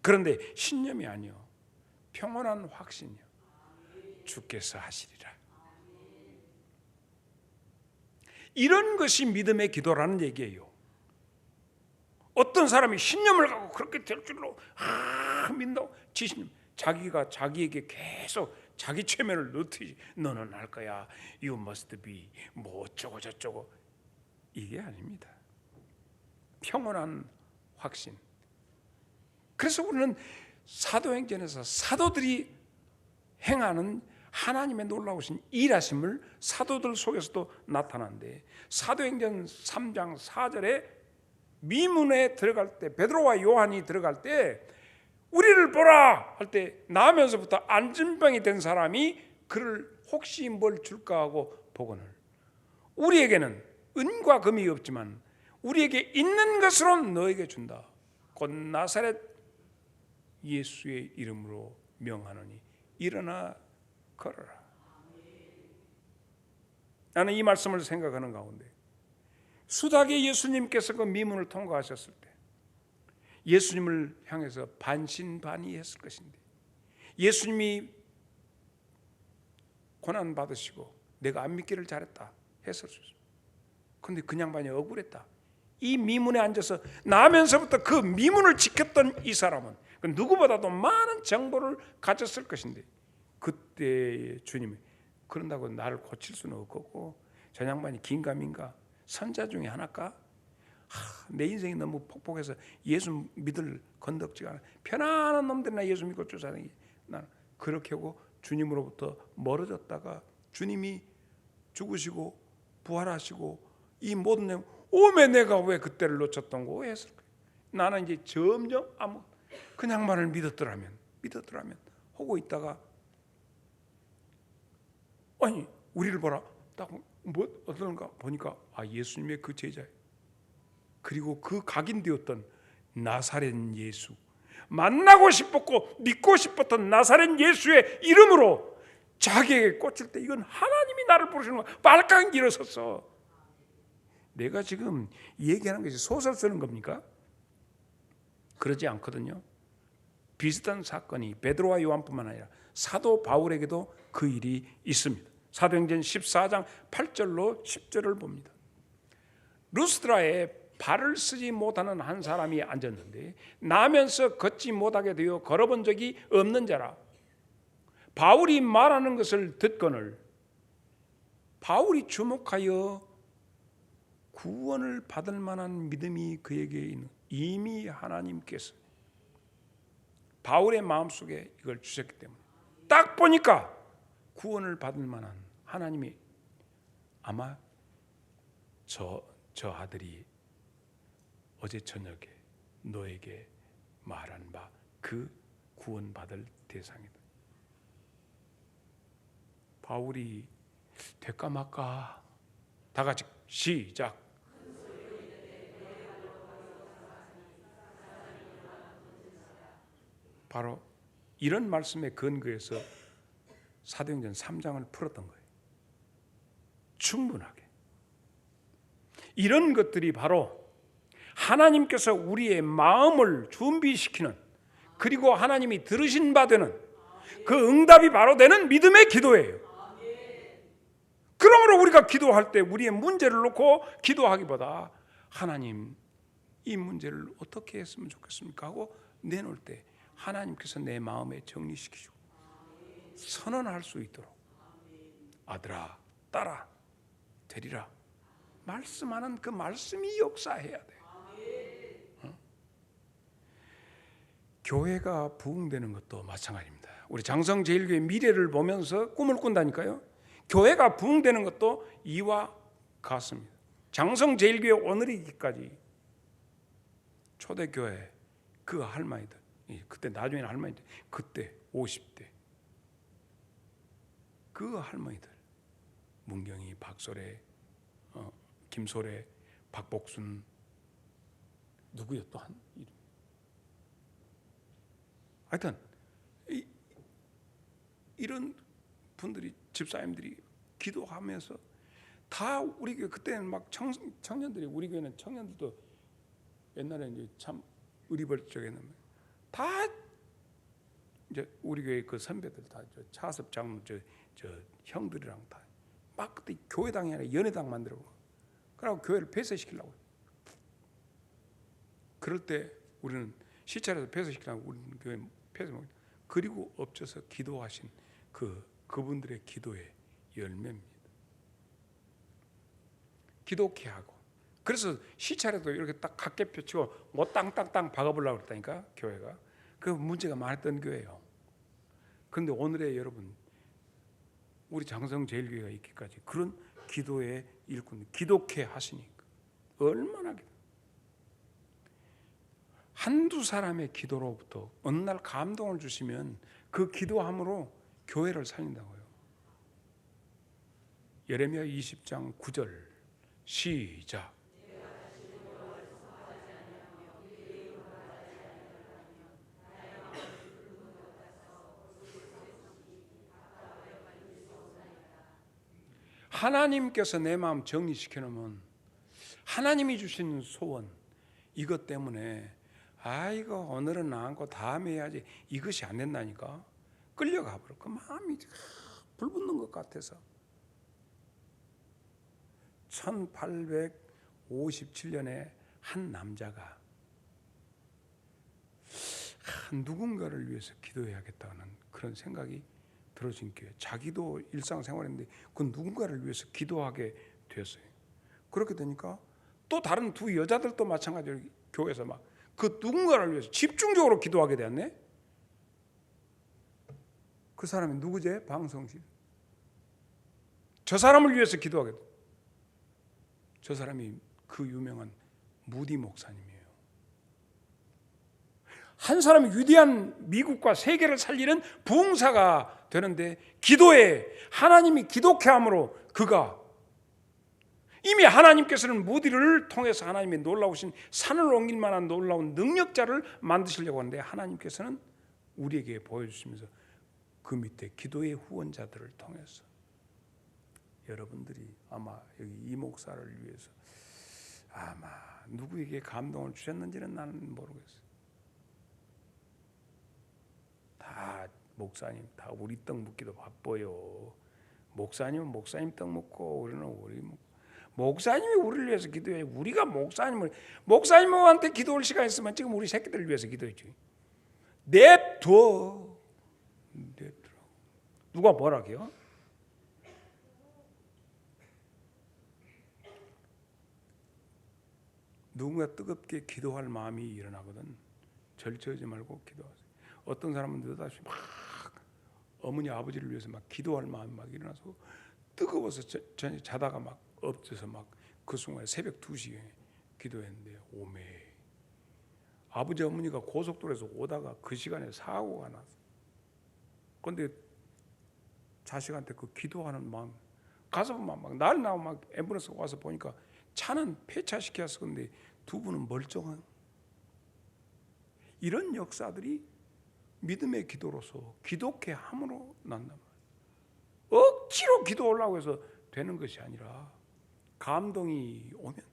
Speaker 1: 그런데 신념이 아니요, 평온한 확신이요. 주께서 하시리라. 이런 것이 믿음의 기도라는 얘기예요. 어떤 사람이 신념을 갖고 그렇게 될 줄로 믿는다고 지신념, 자기가 자기에게 계속 자기 최면을 넣듯이 너는 할 거야, you must be 뭐 어쩌고 저쩌고. 이게 아닙니다. 평온한 확신. 그래서 우리는 사도행전에서 사도들이 행하는 하나님의 놀라우신 일하심을 사도들 속에서도 나타난데, 사도행전 3장 4절에 미문에 들어갈 때 베드로와 요한이 들어갈 때 우리를 보라 할 때 나면서부터 안진병이 된 사람이 그를 혹시 뭘 줄까 하고 보거늘 우리에게는 은과 금이 없지만 우리에게 있는 것으로 너에게 준다. 곧 나사렛 예수의 이름으로 명하노니 일어나 걸어라. 나는 이 말씀을 생각하는 가운데 수닭의 예수님께서 그 미문을 통과하셨을 때 예수님을 향해서 반신반의했을 것인데, 예수님이 고난 받으시고 내가 안 믿기를 잘했다 했을 수 있어요. 그런데 그 양반이 억울했다. 이 미문에 앉아서 나면서부터 그 미문을 지켰던 이 사람은 누구보다도 많은 정보를 가졌을 것인데, 그때 주님이 그런다고 나를 고칠 수는 없고 저 양반이 긴가민가 선자 중에 하나일까? 내 인생이 너무 폭복해서 예수 믿을 건덕지가 않아. 편안한 놈들이나 예수 믿고 쫓아다니기. 나는 그렇게 하고 주님으로부터 멀어졌다가 주님이 죽으시고 부활하시고 이 모든 내용, 오메 내가 왜 그때를 놓쳤던 거 했을까? 나는 이제 점점 그냥만을 믿었더라면 하고 있다가, 아니 우리를 보라, 딱 뭐 어떤가 보니까 예수님의 그 제자예요. 그리고 그 각인되었던 나사렛 예수, 만나고 싶었고 믿고 싶었던 나사렛 예수의 이름으로 자기에게 꽂힐 때 이건 하나님이 나를 부르시는 거야. 발칵 일어섰어. 내가 지금 얘기하는 것이 소설 쓰는 겁니까? 그러지 않거든요. 비슷한 사건이 베드로와 요한뿐만 아니라 사도 바울에게도 그 일이 있습니다. 사도행전 14장 8절로 10절을 봅니다. 루스드라에 발을 쓰지 못하는 한 사람이 앉았는데 나면서 걷지 못하게 되어 걸어본 적이 없는 자라. 바울이 말하는 것을 듣거늘 바울이 주목하여 구원을 받을 만한 믿음이 그에게 있는, 이미 하나님께서 바울의 마음속에 이걸 주셨기 때문에 딱 보니까 구원을 받을 만한 하나님이 아마 저 아들이 어제 저녁에 너에게 말한 바 그 구원받을 대상이다. 바울이 될까 말까, 다 같이 시작. 바로 이런 말씀에 근거해서 사도행전 3장을 풀었던 거예요. 충분하게. 이런 것들이 바로 하나님께서 우리의 마음을 준비시키는, 그리고 하나님이 들으신 바 되는 그 응답이 바로 되는 믿음의 기도예요. 그러므로 우리가 기도할 때 우리의 문제를 놓고 기도하기보다 하나님 이 문제를 어떻게 했으면 좋겠습니까 하고 내놓을 때 하나님께서 내 마음에 정리시키시고 선언할 수 있도록 아들아 딸아 되리라 말씀하는 그 말씀이 역사해야 돼. 교회가 부흥되는 것도 마찬가지입니다. 우리 장성제일교회 미래를 보면서 꿈을 꾼다니까요. 교회가 부흥되는 것도 이와 같습니다. 장성제일교회 오늘이기까지 초대교회 그 할머니들, 그때 나중에는 할머니들, 그때 50대 그 할머니들, 문경이, 박소래, 김소래, 박복순, 누구요 또 한 이름. 하여튼 이런 분들이, 집사님들이 기도하면서 다 우리 교회, 그때는 막 청년들이, 우리 교회는 청년들도 옛날에 이제 참 의리벌적에는 다 이제 우리 교회 그 선배들 다 차섭 장로 저 형들이랑 다 막 그때 교회당이 아니라 연회당 만들고, 그러고 교회를 폐쇄시키려고. 그럴 때 우리는 시찰에서 폐쇄시키려고 우리는 교회 폐쇄. 그리고 엎쳐서 기도하신 그분들의 기도의 열매입니다. 기독해 하고. 그래서 시찰에도 이렇게 딱 각계 펴치고 뭐 땅땅땅 박아보려고 그랬다니까 교회가. 그 문제가 많았던 교회예요. 그런데 오늘의 여러분, 우리 장성제일교회가 있기까지 그런 기도의 일꾼, 기독해 하시니까 얼마나 한두 사람의 기도로부터 어느 날 감동을 주시면 그 기도함으로 교회를 살린다고요. 예레미야 20장 9절 시작. 하나님께서 내 마음 정리시켜 놓으면 하나님이 주시는 소원, 이것 때문에 이거 오늘은 안 하고 다음에 해야지, 이것이 안 된다니까 끌려가 버려. 그 마음이 불붙는 것 같아서. 1857년에 한 남자가 누군가를 위해서 기도해야겠다는 그런 생각이 들어진 게, 자기도 일상생활인데 그 누군가를 위해서 기도하게 되었어요. 그렇게 되니까 또 다른 두 여자들도 마찬가지로 교회에서 막 그 누군가를 위해서 집중적으로 기도하게 되었네. 그 사람이 누구지? 방성실. 저 사람을 위해서 기도하겠다. 저 사람이 그 유명한 무디 목사님이에요. 한 사람이 위대한 미국과 세계를 살리는 부흥사가 되는데 기도에 하나님이 기독케 함으로 그가 이미 하나님께서는 무디를 통해서 하나님의 놀라우신 산을 옮길 만한 놀라운 능력자를 만드시려고 하는데 하나님께서는 우리에게 보여주시면서 그 밑에 기도의 후원자들을 통해서 여러분들이 아마 여기 이 목사를 위해서 아마 누구에게 감동을 주셨는지는 나는 모르겠어요. 다 목사님, 다 우리 떡 묻기도 바빠요. 목사님은 목사님 떡 묻고 우리는 우리 먹고. 목사님이 우리를 위해서 기도해. 우리가 목사님한테 기도할 시간 있으면 지금 우리 새끼들을 위해서 기도했지. 냅둬. 누가 뭐라게요? 누군가 뜨겁게 기도할 마음이 일어나거든. 절처하지 말고 기도하세요. 어떤 사람은 느닷없이 막 어머니 아버지를 위해서 막 기도할 마음이 막 일어나서 뜨거워서 자다가 막 엎져서 막 그 순간에 새벽 2시에 기도했는데 오메 아버지 어머니가 고속도로에서 오다가 그 시간에 사고가 났어. 그런데 자식한테 그 기도하는 마음 가서 막 날이 나고 막 앰뷸런스 와서 보니까 차는 폐차시켰어. 근데 두 분은 멀쩡한 이런 역사들이 믿음의 기도로서 기독케 함으로 난단 말이에요. 억지로 기도하려고 해서 되는 것이 아니라 감동이 오면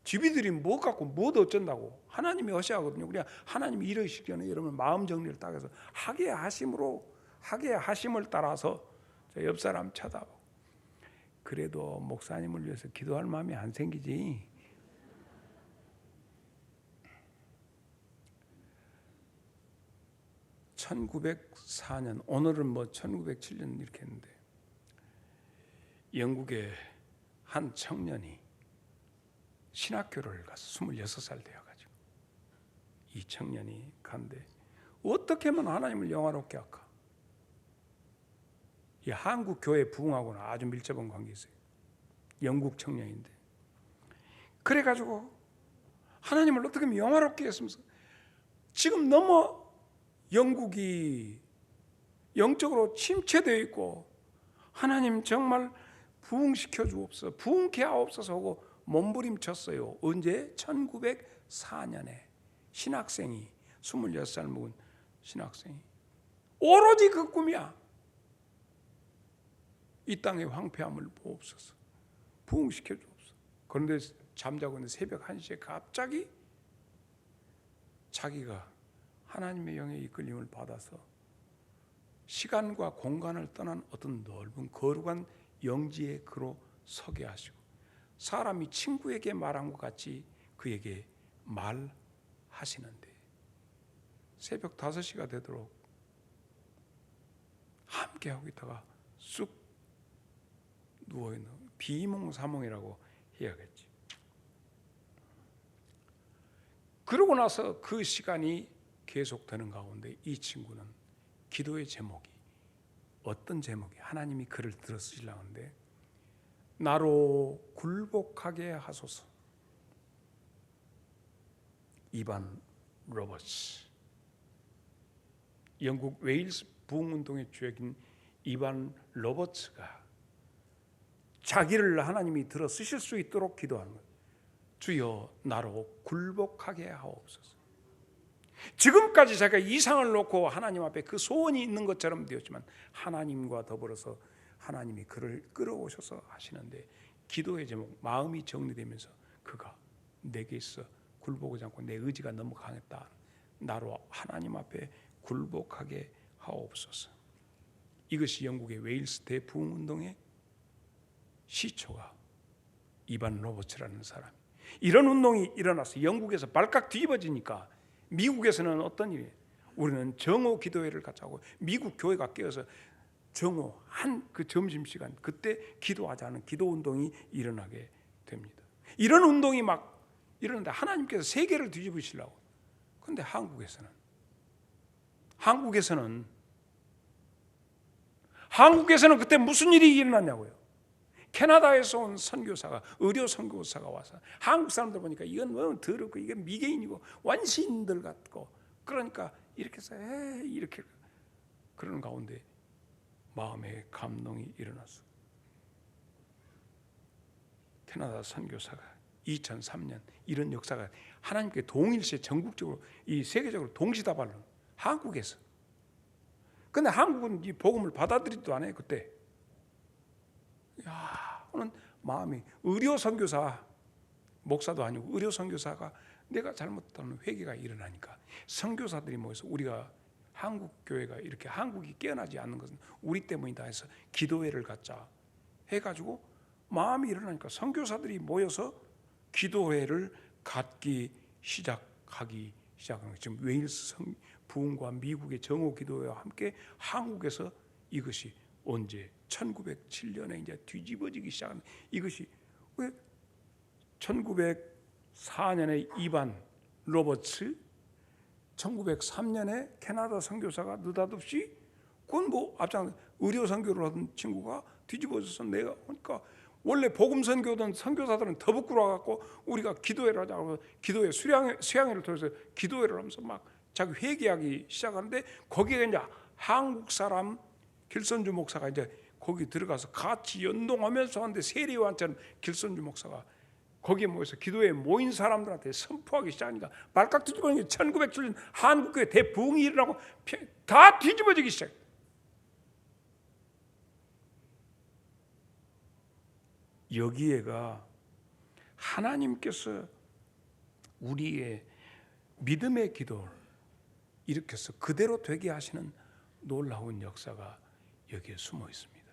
Speaker 1: 지비들이 뭐 갖고 뭐 어쩐다고 하나님이 하셔야거든요. 그냥 하나님이 이러시려는 여러분 마음 정리를 딱 해서 하게 하심을 따라서 옆 사람 쳐다보고 그래도 목사님을 위해서 기도할 마음이 안 생기지. (1904년) 오늘은 뭐 1907년 이렇게 했는데 영국의 한 청년이 신학교를 가서 26살 되어가지고 이 청년이 간데 어떻게 하면 하나님을 영화롭게 할까? 이 한국 교회 부흥하고는 아주 밀접한 관계 있어요. 영국 청년인데 그래가지고 하나님을 어떻게 하면 영화롭게 했으면서 지금 너무 영국이 영적으로 침체되어 있고 하나님 정말 부흥시켜 주옵소서 부흥케 하옵소서 하고 몸부림쳤어요. 언제? 1904년에 신학생이 26살 먹은 신학생이 오로지 그 꿈이야. 이 땅의 황폐함을 보옵소서 부흥시켜 주옵소서. 그런데 잠자고 있는 새벽 1시에 갑자기 자기가 하나님의 영의 이끌림을 받아서 시간과 공간을 떠난 어떤 넓은 거룩한 영지에 그로 서게 하시고 사람이 친구에게 말한 것 같이 그에게 말하시는데 새벽 5시가 되도록 함께하고 있다가 쑥 누워있는 비몽사몽이라고 해야겠지. 그러고 나서 그 시간이 계속되는 가운데 이 친구는 기도의 제목이 어떤 제목이 하나님이 그를 들어 쓰시려고 하는데 나로 굴복하게 하소서. 이반 로버츠 영국 웨일스 부흥운동의 주역인 이반 로버츠가 자기를 하나님이 들어 쓰실 수 있도록 기도하는 것. 주여 나로 굴복하게 하옵소서. 지금까지 제가 이상을 놓고 하나님 앞에 그 소원이 있는 것처럼 되었지만 하나님과 더불어서 하나님이 그를 끌어오셔서 하시는데 기도의 제목 마음이 정리되면서 그가 내게 있어 굴복하지 않고 내 의지가 너무 강했다. 나로 하나님 앞에 굴복하게 하옵소서. 이것이 영국의 웨일스 대부흥운동의 시초가 이반 로버츠라는 사람. 이런 운동이 일어나서 영국에서 발칵 뒤집어지니까 미국에서는 어떤 일이에요? 우리는 정오 기도회를 같이 하고 미국 교회가 깨어서 정오 한 그 점심시간 그때 기도하자는 기도운동이 일어나게 됩니다. 이런 운동이 막 일어나는데 하나님께서 세계를 뒤집으시려고. 그런데 한국에서는 한국에서는 그때 무슨 일이 일어났냐고요. 캐나다에서 온 선교사가, 의료 선교사가 와서 한국 사람들 보니까 이건 너무 더럽고 이게 미개인이고 원시인들 같고, 그러니까 이렇게 해서 이렇게 그러는 가운데 마음에 감동이 일어났어. 캐나다 선교사가 2003년 이런 역사가 하나님께 동일시에 전국적으로 이 세계적으로 동시다발로 한국에서. 근데 한국은 이 복음을 받아들이지도 않아요 그때. 야, 오늘 마음이, 의료 선교사, 목사도 아니고 의료 선교사가 내가 잘못하면 회개가 일어나니까 선교사들이 모여서 우리가 한국 교회가 이렇게 한국이 깨어나지 않는 것은 우리 때문이다 해서 기도회를 갖자 해가지고 마음이 일어나니까 선교사들이 모여서 기도회를 갖기 시작하는 거예요. 지금 웨일스 부흥과 미국의 정오 기도회와 함께 한국에서 이것이 언제 1907년에 이제 뒤집어지기 시작한, 이것이 왜 1904년에 이반 로버츠, 1903년에 캐나다 선교사가 느닷없이, 그건 뭐 앞장 의료 선교를 하던 친구가 뒤집어져서 내가 그러니까 원래 복음 선교던 선교사들은 더 부끄러워갖고 우리가 기도회를 하자고 기도회 수양회를 통해서 기도회를 하면서 막 자기 회개하기 시작하는데, 거기에 이제 한국 사람 길선주 목사가 이제 거기 들어가서 같이 연동하면서 하는데, 세례요한처럼 길선주 목사가 거기에 모여서 기도회에 모인 사람들한테 선포하기 시작하니까 말깍 뒤집어진 게 1907년 한국교회 대부흥이 일어나고 다 뒤집어지기 시작해. 여기에가 하나님께서 우리의 믿음의 기도를 일으켜서 그대로 되게 하시는 놀라운 역사가 여기에 숨어 있습니다.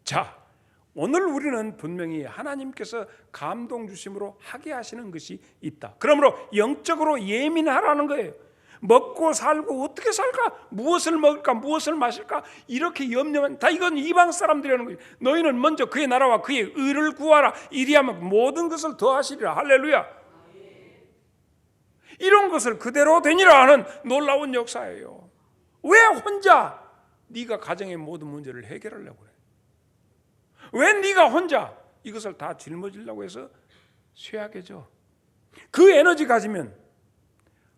Speaker 1: 자, 오늘 우리는 분명히 하나님께서 감동 주심으로 하게 하시는 것이 있다. 그러므로 영적으로 예민하라는 거예요. 먹고 살고 어떻게 살까? 무엇을 먹을까? 무엇을 마실까? 이렇게 염려만, 다 이건 이방 사람들이라는 거예요. 너희는 먼저 그의 나라와 그의 의를 구하라. 이리하면 모든 것을 더하시리라. 할렐루야. 이런 것을 그대로 되니라 하는 놀라운 역사예요. 왜 혼자 네가 가정의 모든 문제를 해결하려고 그래? 왜 네가 혼자 이것을 다 짊어지려고 해서 쇠약해져? 그 에너지 가지면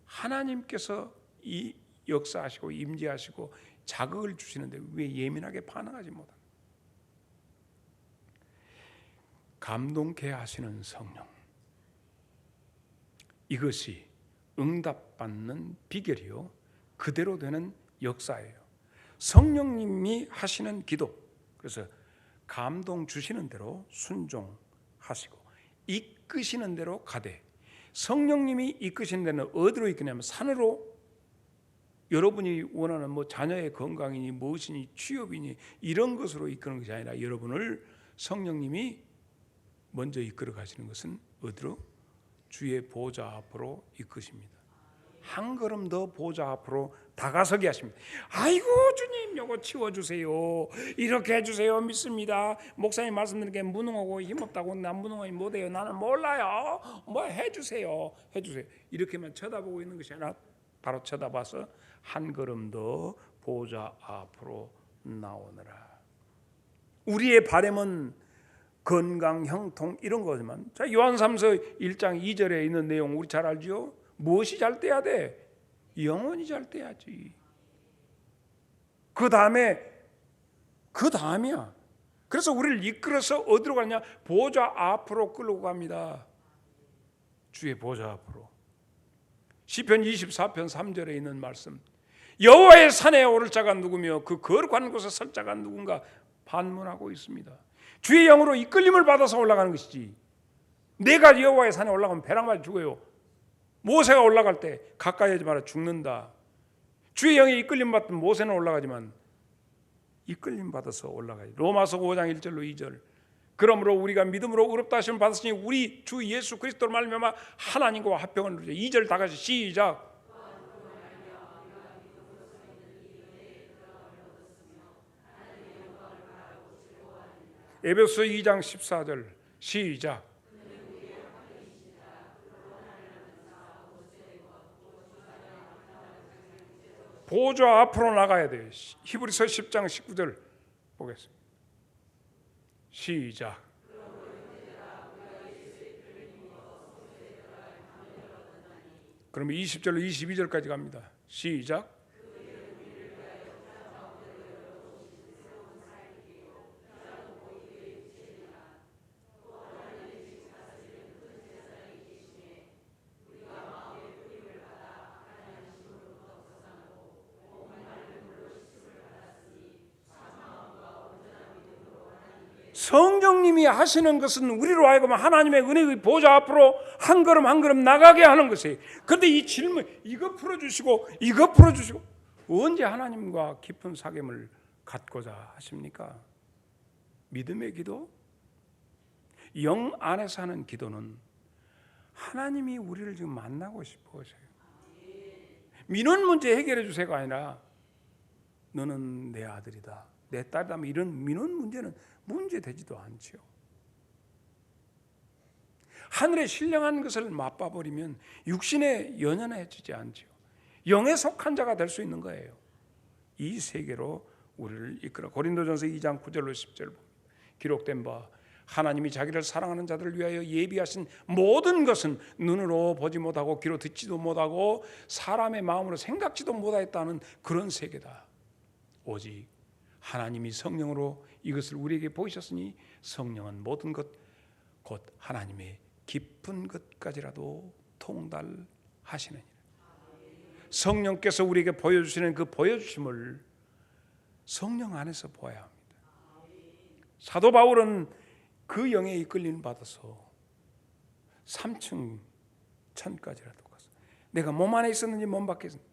Speaker 1: 하나님께서 이 역사하시고 임재하시고 자극을 주시는데 왜 예민하게 반응하지 못하나? 감동케 하시는 성령, 이것이 응답받는 비결이요 그대로 되는 역사예요. 성령님이 하시는 기도, 그래서 감동 주시는 대로 순종하시고 이끄시는 대로 가되, 성령님이 이끄시는 데는 어디로 이끄냐면 산으로, 여러분이 원하는 뭐 자녀의 건강이니 무엇이니 취업이니 이런 것으로 이끄는 것이 아니라 여러분을 성령님이 먼저 이끌어 가시는 것은 어디로? 주의 보좌 앞으로 이끄십니다. 한 걸음 더 보좌 앞으로 다가서게 하십니다. 아이고 주님 요거 치워주세요, 이렇게 해주세요, 믿습니다. 목사님 말씀드린 게 무능하고 힘없다고, 난 무능하니 못해요, 나는 몰라요, 뭐 해주세요 이렇게만 쳐다보고 있는 것이 아니라 바로 쳐다봐서 한 걸음 더 보좌 앞으로 나오느라. 우리의 바람은 건강, 형통 이런 거지만, 자 요한삼서 1장 2절에 있는 내용 우리 잘 알죠? 무엇이 잘 돼야 돼? 영혼이 잘 돼야지. 그 다음이야. 그래서 우리를 이끌어서 어디로 가냐? 보좌 앞으로 끌고 갑니다. 주의 보좌 앞으로. 시편 24편 3절에 있는 말씀, 여호와의 산에 오를 자가 누구며 그 거룩한 곳에 설 자가 누군가 반문하고 있습니다. 주의 영으로 이끌림을 받아서 올라가는 것이지, 내가 여호와의 산에 올라가면 배랑 맞아 죽어요. 모세가 올라갈 때 가까이 하지 마라, 죽는다. 주의 영에 이끌림 받던 모세는 올라가지만 이끌림 받아서 올라가요. 로마서 5장 1절로 2절. 그러므로 우리가 믿음으로 의롭다 하심을 받았으니 우리 주 예수 그리스도로 말미암아 하나님과 화평을 누리자. 2절 다 같이 시작. 에베소 2장 14절 시작. 보좌 앞으로 나가야 돼. 히브리서 10장 19절 보겠습니다. 시작. 그러면 20절로 22절까지 갑니다. 시작. 성령님이 하시는 것은 우리로 하여금 하나님의 은혜의 보좌 앞으로 한 걸음 한 걸음 나가게 하는 것이에요. 그런데 이 질문, 이거 풀어주시고 이거 풀어주시고, 언제 하나님과 깊은 사귐을 갖고자 하십니까? 믿음의 기도, 영 안에서 하는 기도는 하나님이 우리를 지금 만나고 싶어 하셔요. 민원 문제 해결해 주세요가 아니라 너는 내 아들이다, 내 딸이다, 이런 민원 문제는 문제되지도 않지요. 하늘의 신령한 것을 맛봐버리면 육신에 연연해지지 않지요. 영에 속한 자가 될 수 있는 거예요. 이 세계로 우리를 이끌어. 고린도전서 2장 9절로 10절 기록된 바 하나님이 자기를 사랑하는 자들을 위하여 예비하신 모든 것은 눈으로 보지 못하고 귀로 듣지도 못하고 사람의 마음으로 생각지도 못하였다는 그런 세계다. 오직 하나님이 성령으로 이것을 우리에게 보이셨으니 성령은 모든 것 곧 하나님의 깊은 것까지라도 통달하시느니라. 성령께서 우리에게 보여주시는 그 보여주심을 성령 안에서 보아야 합니다. 사도 바울은 그 영에 이끌림 받아서 3층 천까지라도 가서 내가 몸 안에 있었는지 몸 밖에 있었는지,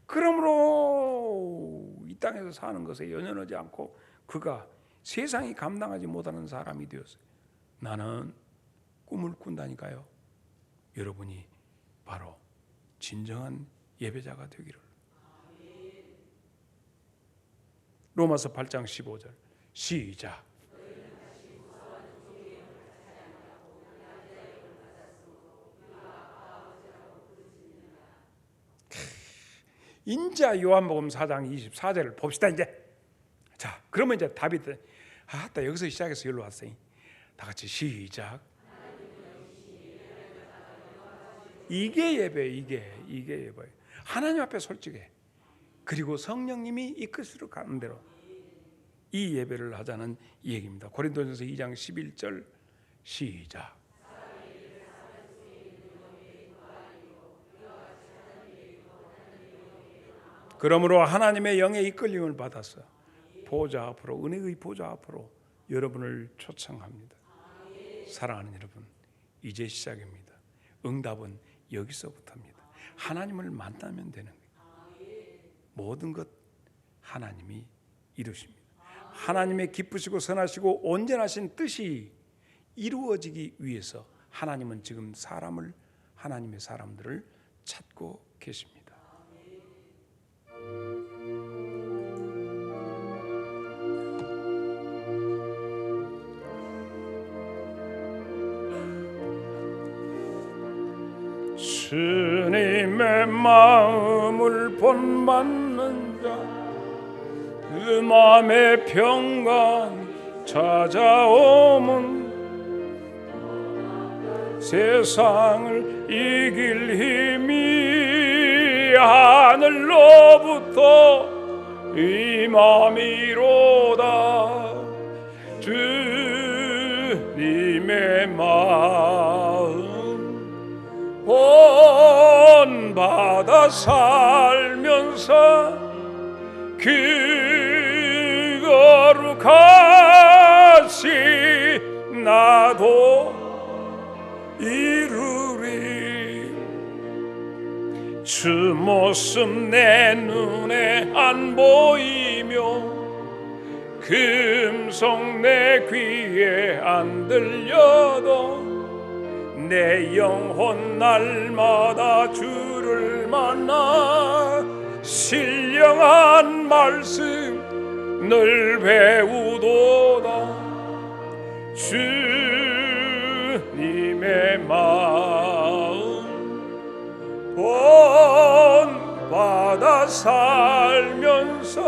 Speaker 1: 그러므로 이 땅에서 사는 것에 연연하지 않고 그가 세상이 감당하지 못하는 사람이 되었어요. 나는 꿈을 꾼다니까요. 여러분이 바로 진정한 예배자가 되기를. 로마서 8장 15절 시작. 인자 요한복음 4장 24절을 봅시다. 이제 자, 그러면 이제 답이 돼. 나 여기서 시작해서 여기로 왔어요. 다 같이 시작. 이게 예배, 이게 예배예요. 하나님 앞에 솔직해. 그리고 성령님이 이끌수록 가는 대로 이 예배를 하자는 얘기입니다. 고린도전서 2장 11절 시작. 그러므로 하나님의 영의 이끌림을 받아서 보좌 앞으로, 은혜의 보좌 앞으로 여러분을 초청합니다. 사랑하는 여러분, 이제 시작입니다. 응답은 여기서부터입니다. 하나님을 만나면 되는 거예요. 모든 것 하나님이 이루십니다. 하나님의 기쁘시고 선하시고 온전하신 뜻이 이루어지기 위해서 하나님은 지금 하나님의 사람들을 찾고 계십니다. 주님의 마음을 본받는 자, 그 마음의 평강 찾아오면 세상을 이길 힘이 하늘로부터 임함이로다. 주님의 마음 본받아 살면서 그 거룩하시 나도 이루리. 주 모습 내 눈에 안 보이며 금성 내 귀에 안 들려도 내 영혼 날마다 주를 만나 신령한 말씀 늘 배우도다. 주님의 마음 본받아 살면서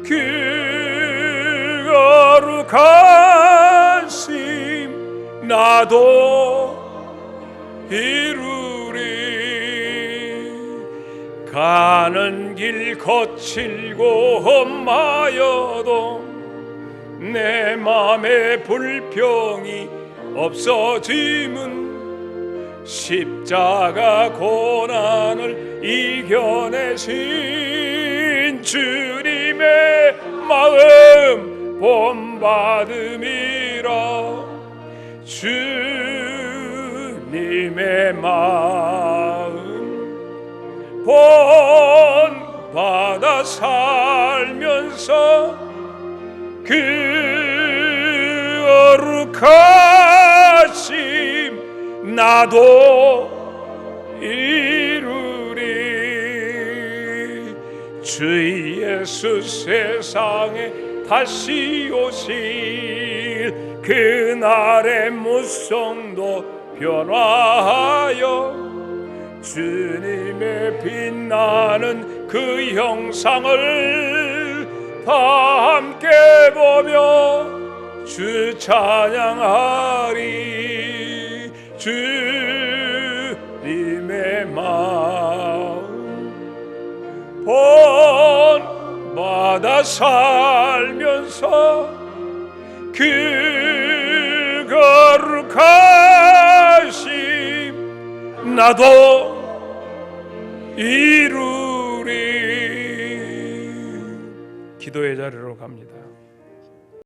Speaker 1: 그 거룩하심 나도 이루리. 가는 길 거칠고 험하여도 내 맘에 불평이 없어짐은 십자가 고난을 이겨내신 주님의 마음 본받음이라. 주님의 마음 본받아 살면서 그 거룩하심 나도 이루리. 주 예수 세상에 다시 오실 그날의 무성도 변화하여 주님의 빛나는 그 형상을 다 함께 보며 주 찬양하리. 주님의 마음 본받아 살면서 그 거룩하심 나도 이루리. 기도의 자리로 갑니다.